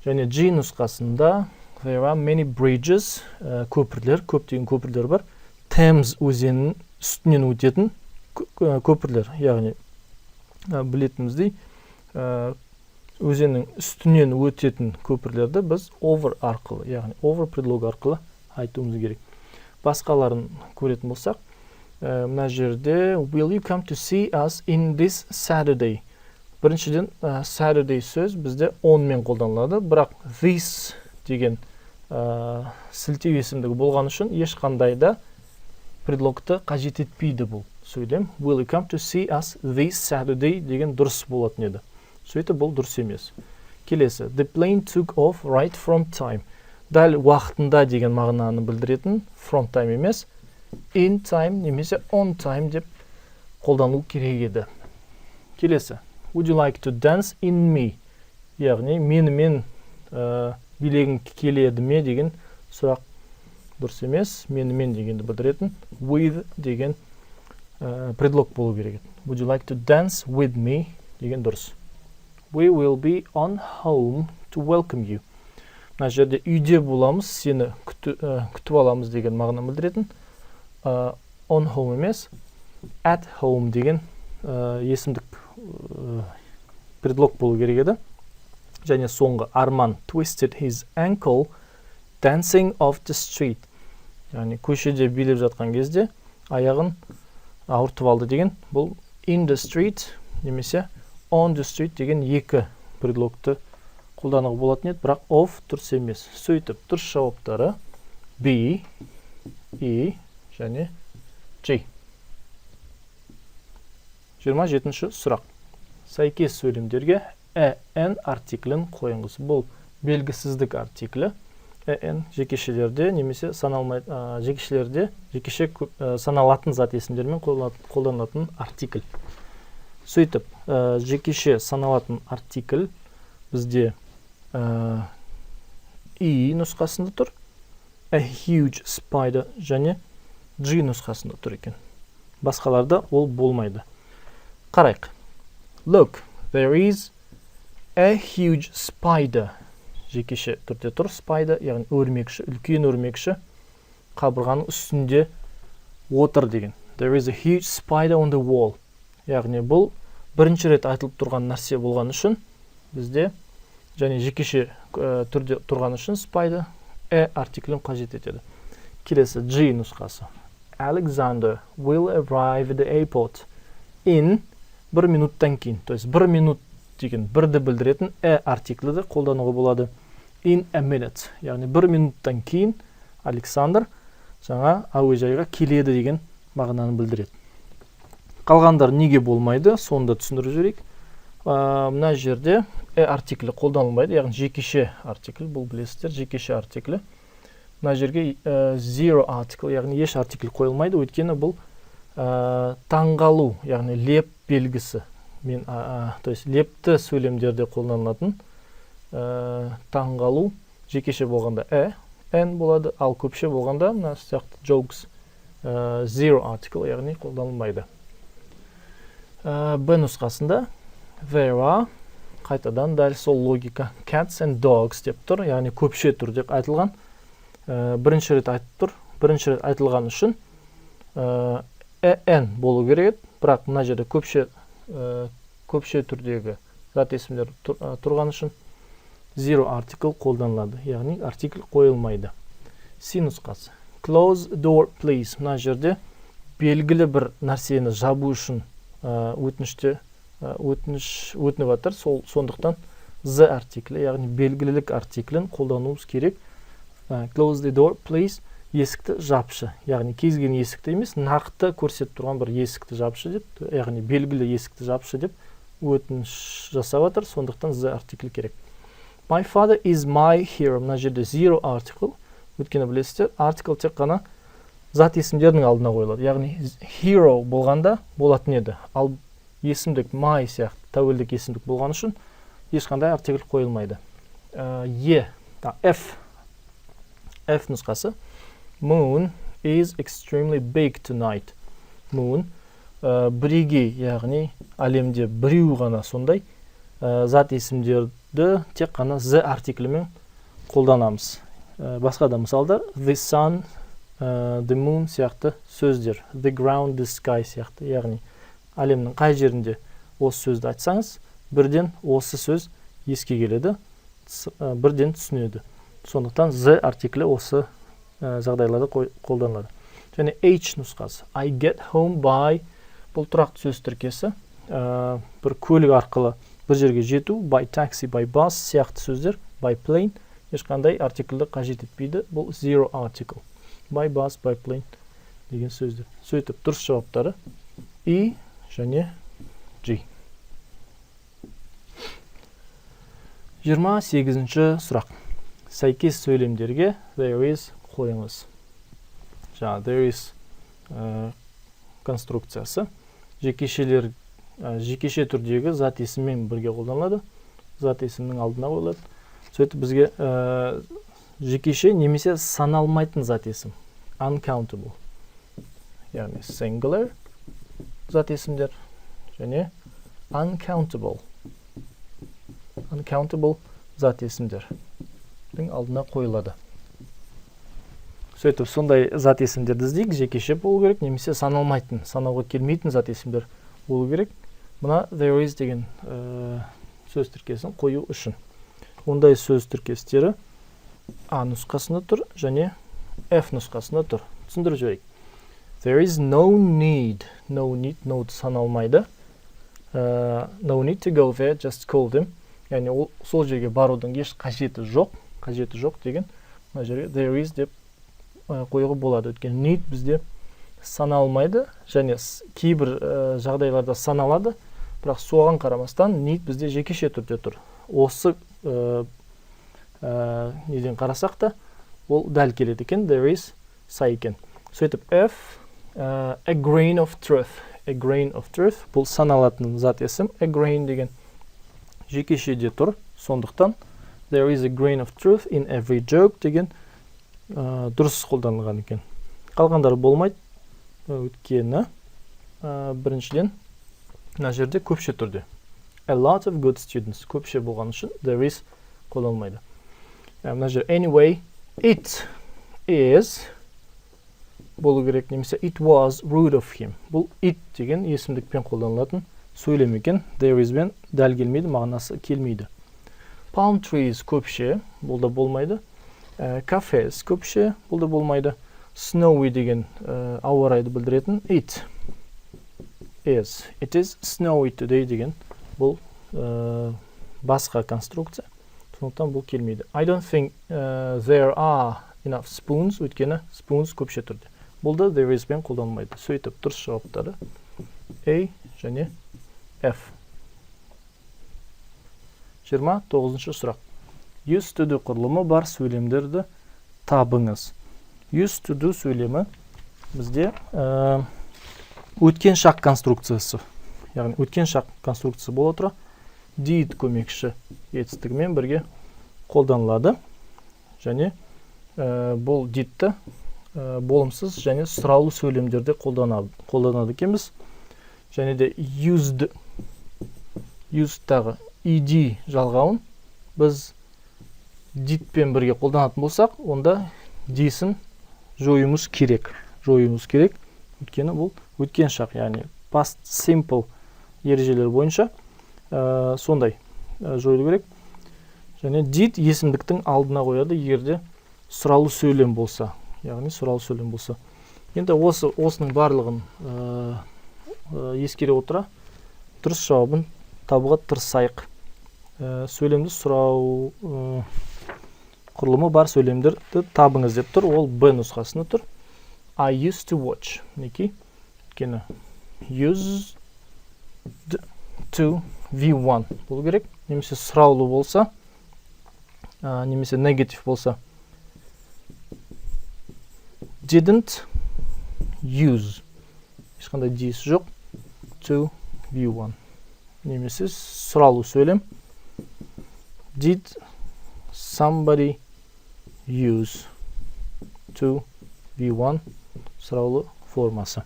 Және G нұсқасында there are many bridges, көпірлер, көптеген көпірлер бар. Thames өзенінің үстінен өтетін көпірлер, яғни білетіміздей өзеннің үстінен өтетін көпірлерді біз over арқылы, яғни over предлог арқылы айтуымыз керек. Басқаларын көретін болсақ, мына жерде will you come to see us in this Saturday? Біріншіден Saturday сөз бізде on мен қолданылады, бірақ this деген сілтеу есімдігі болған үшін ешқандай да предлогты қажет етпейді бұл сөйлем. Will you come to see us this Saturday деген дұрыс болатын еді. Сөйтіп бұл дұрыс емес. Келесі, the plane took off right from time. Дәл уақытында деген мағынаны білдіретін from time емес, in time немесе on time деп қолданылу керек еді. Келесі, would you like to dance in me? Яғни менімен билегің келеді ме деген сұрақ дұрыс емес, менімен дегенді білдіретін with деген предлог болу керек еді. Would you like to dance with me деген дұрыс. We will be on home to welcome you. Мына жерде үйде боламыз, сені күтіп аламыз деген мағына білдіретін. On home емес, at home деген есімдік предлог болу керек еді. Және соңғы Арман twisted his ankle dancing off the street. Яғни көшеде билеп жатқан кезде аяғын ауыртып алды деген. Бұл in the street немесе on the street деген екі предлогты қолдануға болатын еді, бірақ of дұрыс емес. Сөйтіп, дұрыс жауаптары B, E және G. 27-ші сұрақ. Сәйкес сөйлемдерге en артиклін қойыңыз. Бұл белгісіздік артиклі. En жекешелерде немесе жекеше саналатын зат есімдермен қолданылатын артикль. Сөйтіп, жекеше саналатын артикль бізде E нұсқасында тұр, a huge spider және G нұсқасында тұр екен. Басқаларда ол болмайды. Қарайық. Look, there is a huge spider. Жекеше түрде тұр, spider, яғни өрмекші, үлкен өрмекші қабырғаның үстінде отыр деген. There is a huge spider on the wall. Яғни бұл бірінші рет айтылып тұрған нәрсе болған үшін бізде және жекеше түрде тұрған үшін spider артиклін қажет етеді. Келесі G нұсқасы. Alexander will arrive at the airport in 1 минуттан кейін. То есть 1 минут деген бірді білдіретін артиклді қолдануға болады. In a minute. Яғни 1 минуттан кейін Александр жаңа әуежайға келеді деген мағынаны білдіреді. Қалғандар неге болмайды, сонда түсіндіріп жіберейік. Мына жерде артиклі қолданылмайды, яғни жекеше артикль, бұл білесіздер, жекеше артиклі. Мына жерге zero article, яғни еш артикль қойылмайды, өйткені бұл таңғалу, яғни леп белгісі. То есть лепті сөйлемдерде қолданылатын таңғалу жекеше болғанда n болады, ал көпше болғанда мына сияқты jokes zero article, яғни қолданылмайды. Б нұсқасында there are, қайтадан дәл сол логика, cats and dogs деп тұр, яғни көпше түрде айтылған. Бірінші рет айтып тұр, бірінші рет айтылған үшін n болу керек, бірақ мына жерде көпше түрдегі зат есімдер тұрған үшін zero article қолданылады, яғни артикль қойылмайды. C нұсқасы. Close door please. Мына жерде белгілі бір нәрсені жабу үшін өтініп жатыр, сондықтан the артиклі, яғни белгілілік артиклін қолдануымыз керек. Close the door please. есікті жапшы. Яғни кез келген есікті емес, нақты көрсетіп тұрған бір есікті жапшы деп, яғни белгілі есікті жапшы деп өтініш жасап жатыр. Сондықтан the артикль керек. My father is my hero. Мына жерде zero article. Өткені білесіздер, артикл тек қана зат есімдердің алдына қойылады. Яғни hero болғанда болатын еді. Ал есімдік my сияқты тәуелдік есімдік болған үшін ешқандай артикль қойылмайды. F нұсқасы. Moon is extremely big tonight. Moon бірегей, яғни әлемде біреу ғана сондай зат есімдерді тек қана the артиклімен қолданамыз. Басқа да мысалдар the sun, the moon сияқты сөздер, the ground, the sky сияқты, яғни әлемнің қай жерінде осы сөзді айтсаңыз, бірден осы сөз еске келеді, бірден түсінеді. Сондықтан the артиклі осы жағдайларда қолданылады. Және H нұсқасы. I get home by, бұл тұрақты сөз тіркесі. Бір көлік арқылы бір жерге жету, by taxi, by bus сияқты сөздер, by plane, ешқандай артиклді қажет етпейді. Бұл zero article. By bus, by plane деген сөздер. Сөйтіп, дұрыс жауаптары E және G. 28-ші сұрақ. Сәйкес сөйлемдерге there is қойыңыз. Жаңа there is конструкциясы. Жекеше түрдегі зат есіммен бірге қолданылады. Зат есімнің алдына қойылады. Сөйтіп бізге жекеше немесе саналмайтын зат есім. Uncountable. Яғни singular зат есімдер және uncountable. Uncountable зат есімдердің алдына қойылады. Сөйтіп, сондай зат есімдерді іздейік, жекеше болу керек, немесе саналмайтын, санауға келмейтін зат есімдер болу керек. Мына there is деген сөз тіркесін қою үшін. Ондай сөз тіркестері A нұсқасында тұр және F нұсқасында тұр. Түсіндіріп жіберейік. There is no need. No need, no саналмайды. No need to go there, just call them. Яғни сол жерге барудың еш қажеті жоқ деген. Мына жерге there is деп қоюға болады. Өйткені need бізде саналмайды және кейбір жағдайларда саналады, бірақ соған қарамастан need бізде жекеше түрде тұр. Осы неден қарасақ та ол дәл келеді екен, there is сай екен. Сөйтіп F a grain of truth. A grain of truth бұл саналатын зат есім. A grain деген жекешеде тұр. Сондықтан there is a grain of truth in every joke деген дұрыс қолданылған екен. Қалғандары болмайды. Өйткені біріншіден мына жерде көпше түрде. A lot of good students. Көпше болған үшін there is қолданылмайды. Мына жер anyway, it is болу керек, немесе it was rude of him. Бұл it деген есімдікпен қолданылатын сөйлем екен. There is бен дәл келмейді, мағынасы келмейді. Palm trees көпше, бұл да болмайды. Cafes көпше, бұл да болмайды. Snowy деген ауа райды білдіретін it is. It is snowy today деген бұл басқа конструкция. Сондықтан бұл келмейді. I don't think there are enough spoons. Өйткені spoons көпше түрде. Бұл да there is бен қолданылмайды. Сөйтіп дұрыс жауаптары A және F. 29-ші сұрақ. Used to do құрылымы бар сөйлемдерді табыңыз. Used to do сөйлемі бізде өткен шақ конструкциясы. Яғни өткен шақ конструкциясы бола тұра did көмекші етістігімен бірге қолданылады. Және бұл didті болымсыз және сұраулы сөйлемдерде қолданады екенбіз. Және де used тағы ed жалғауын біз didпен бірге қолданатын болсақ, онда десін жойымыз керек. Өйткені бұл өткен шақ, яғни past simple ережелер бойынша сондай жойылу керек. Және did есімдіктің алдына қояды, егерде сұраулы сөйлем болса. Яғни сұраулы сөйлем болса. Енді осының барлығын ескере отыра дұрыс жауабын табуға тырысайық. Сөйлемді сұрау құрылымы бар сөйлемдерді табыңыз деп тұр. Ол Б нұсқасында тұр. I used to watch. Неке? Өйткені used to V1 болу керек. Немесе сұраулы болса, немесе негатив болса, didn't use. Ешқандай десі жоқ. To V1. Немесе сұраулы сөйлем. Did somebody use to V1 сұраулы формасы.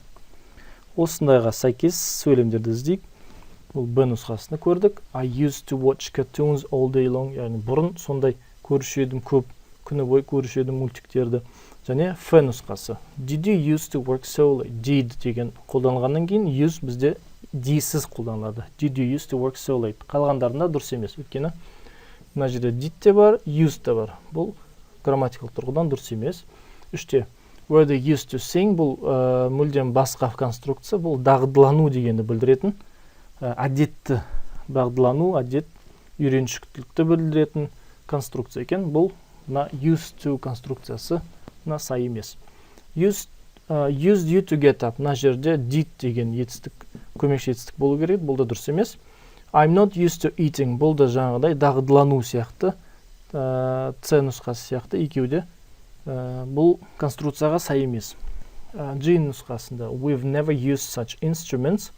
Осындайға сәйкес сөйлемдерді іздейік. Бұл Б нұсқасында көрдік. I used to watch cartoons all day long. Яғни бұрын сондай көруші едім, көп күні бойы көруші едім мультиктерді. Және Ф нұсқасы. Did you used to work so late? Did деген қолданылғаннан кейін use бізде D-сіз қолданылады. Did you used to work so late? Қалғандарында дұрыс емес. Өйткені мына жерде did те бар, used те бар. Бұл грамматикалық тұрғыдан дұрыс емес. Үште were they used to sing? Бұл мүлдем басқа конструкция. Бұл дағдылану дегенді білдіретін. Әдетті дағдылану, әдет үйреншіктілікті білдіретін конструкция екен. Бұл used to конструкциясы сай емес. Used you to get up. Мына жерде did деген етістік, көмекші етістік болу керек. Бұл да дұрыс емес. I'm not used to eating. Бұл да жаңағыдай дағдылану сияқты, С нұсқасы сияқты екеуде. Бұл конструкцияға сай емес. G нұсқасында we've never used such instruments.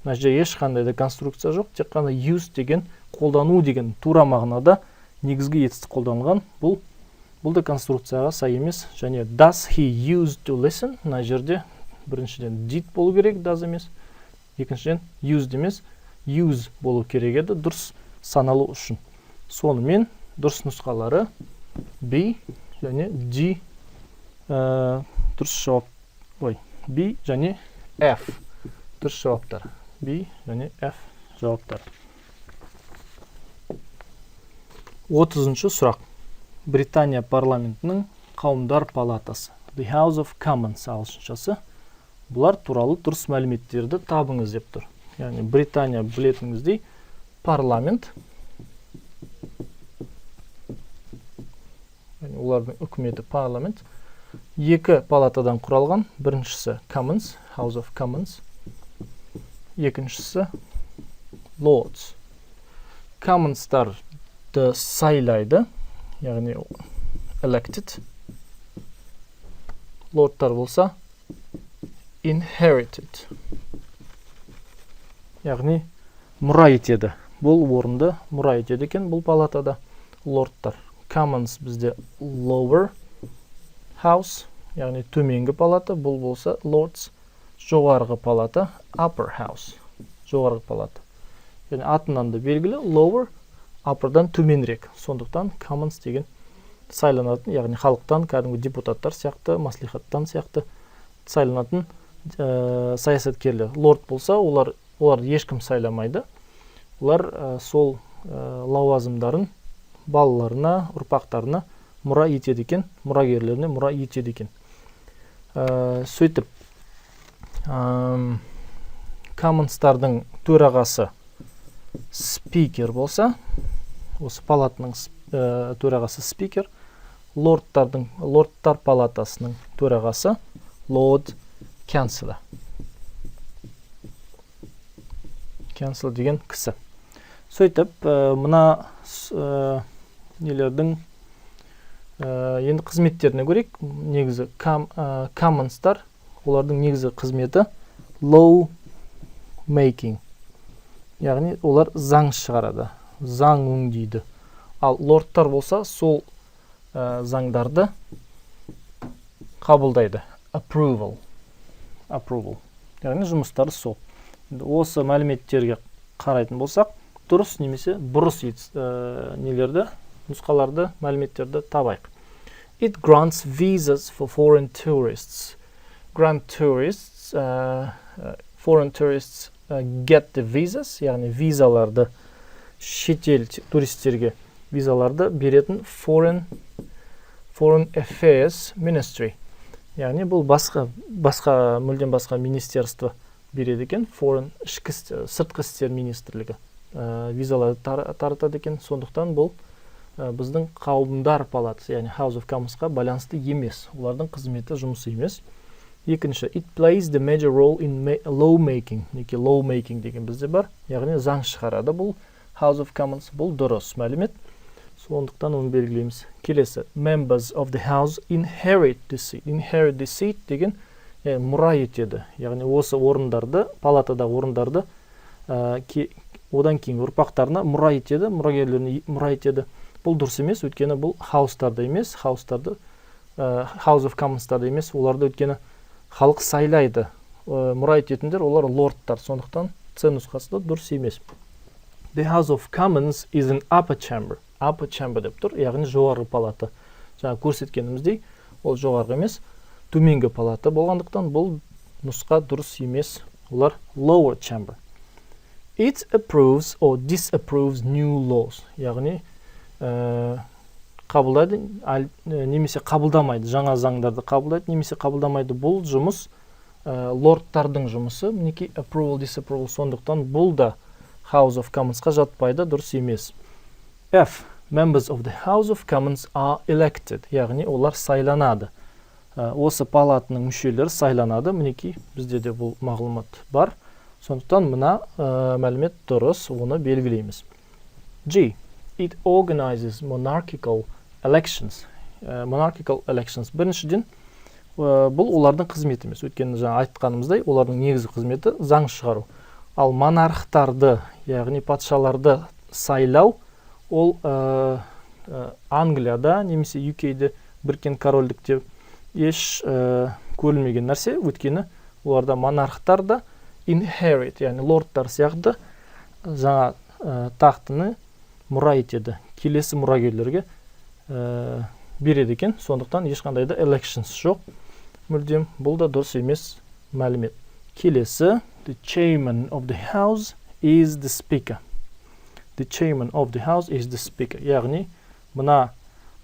Мына жерде ешқандай да конструкция жоқ, тек қана use деген, қолдану деген тура мағынада негізгі етістік қолданылған. Бұл да конструкцияға сай емес. Және does he use to listen? Мына жерде біріншіден did болу керек, does емес. Екіншіден used емес, use болу керек еді, дұрыс саналу үшін. Сонымен дұрыс нұсқалары B және D дұрыс жауап. B және F дұрыс жауаптар. B және F жауаптар. 30-шы сұрақ. Британия парламентінің қауымдар палатасы. The House of Commons ағылшыншасы. Бұлар туралы дұрыс мәліметтерді табыңыз деп тұр. Яғни Британия білетіңіздей парламент. Яғни олардың үкіметі парламент. Екі палатадан құралған. Біріншісі Commons, House of Commons. Екіншісі Lords. Commons'тарды сайлайды, яғни elected. Lordтар болса inherited, яғни мұра етеді. Бұл орынды мұра етеді екен бұл палатада лордтар. Commons бізде lower house, яғни төменгі палата, бұл болса Lords. Жоғарғы палата upper house, жоғарғы палата. Яғни атынан да белгілі lower, upperдан төменірек. Сондықтан Commons деген сайланатын, яғни халықтан, кәдімгі депутаттар сияқты, маслихаттан сияқты сайланатын саясаткерлер. Лорд болса, олар ешкім сайламайды. Олар сол лауазымдарын балаларына, ұрпақтарына мұра етеді екен, мұрагерлеріне мұра етеді екен. Сөйтіп, Commons'тардың төрағасы спикер болса, осы палатының төрағасы спикер, лордтар палатасының төрағасы Lord Chancellor. Chancellor деген кісі. Сөйтіп, мына нелердің енді қызметтеріне көрейік. Негізі Commons'тар, олардың негізі қызметі law making. Яғни олар заң шығарады, заң өңдейді. Ал лордтар болса, сол заңдарды қабылдайды. Approval. Яғни жұмыстары сол. Осы мәліметтерге қарайтын болсақ, дұрыс немесе бұрыс нелерді, нұсқаларды, мәліметтерді табайық. It grants visas for foreign tourists. Foreign tourists get the visas, яғни визаларды, шетел туристерге визаларды беретін Foreign Affairs Ministry. Яғни бұл мүлден басқа министерство береді екен, сыртқы істер министрлігі визаларды таратады екен. Сондықтан бұл біздің қауымдар палатасы, яғни House of Commonsқа байланысты емес. Олардың қызметі жұмысы емес. Екінші, it plays the major role in law making. Неке law making деген бізде бар, яғни заң шығарады. Бұл House of Commons, бұл дұрыс мәлімет. Сондықтан оны белгілейміз. Келесі, members of the house inherit the seat. Inherit the seat деген мұра етеді. Яғни осы орындарды, палатадағы орындарды одан кейін ұрпақтарына мұра етеді, мұрагерлеріне мұра етеді. Бұл дұрыс емес, өйткені бұл хаустарды емес, хаустарды House of Commons'тарды емес, оларды өйткені халық сайлайды. Мұра ететіндер олар лордтар, сондықтан С нұсқасы да дұрыс емес. The House of Commons is an upper chamber. Upper chamber деп тұр, яғни жоғарғы палата. Жаңа көрсеткеніміздей, ол жоғарғы емес, төменгі палата болғандықтан бұл нұсқа дұрыс емес. Олар lower chamber. It approves or disapproves new laws. Яғни қабылдайды, немесе қабылдамайды. Жаңа заңдарды қабылдайды, немесе қабылдамайды. Бұл жұмыс лордтардың жұмысы. Мінекей approval, disapproval, сондықтан бұл да House of Commonsқа жатпайды, дұрыс емес. F. Members of the House of Commons are elected. Яғни олар сайланады. Осы палатының мүшелері сайланады. Мінекей бізде де бұл мағлұмат бар. Сондықтан мына мәлімет дұрыс, оны белгілейміз. G. It organizes monarchical elections. Monarchical elections. Біріншіден, бұл олардың қызметі емес. Өйткені жаңа айтқанымыздай, олардың негізгі қызметі заң шығару. Ал монархтарды, яғни патшаларды сайлау, ол Англияда, немесе UK-де, Біріккен Корольдікте еш көрілмеген нәрсе. Өйткені оларда монархтар да inherit, яғни лордтар сияқты жаңа тақтыны мұра етеді. Келесі мұрагерлерге береді екен. Сондықтан ешқандай да elections жоқ. Мүлдем бұл да дұрыс емес мәлімет. Келесі, the chairman of the house is the speaker. The chairman of the house is the speaker. Яғни мына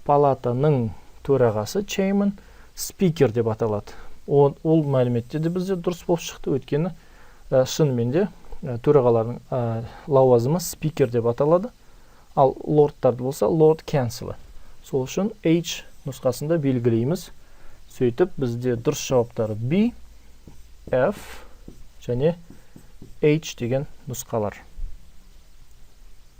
палатаның төрағасы chairman speaker деп аталады. Ол мәліметте де бізде дұрыс болып шықты. Өйткені шынымен де төрағалардың лауазымы speaker деп аталады. Ал лордтарды болса lord chancellor. Сол үшін H нұсқасында белгілейміз. Сөйтіп бізде дұрыс жауаптары B, F және H деген нұсқалар.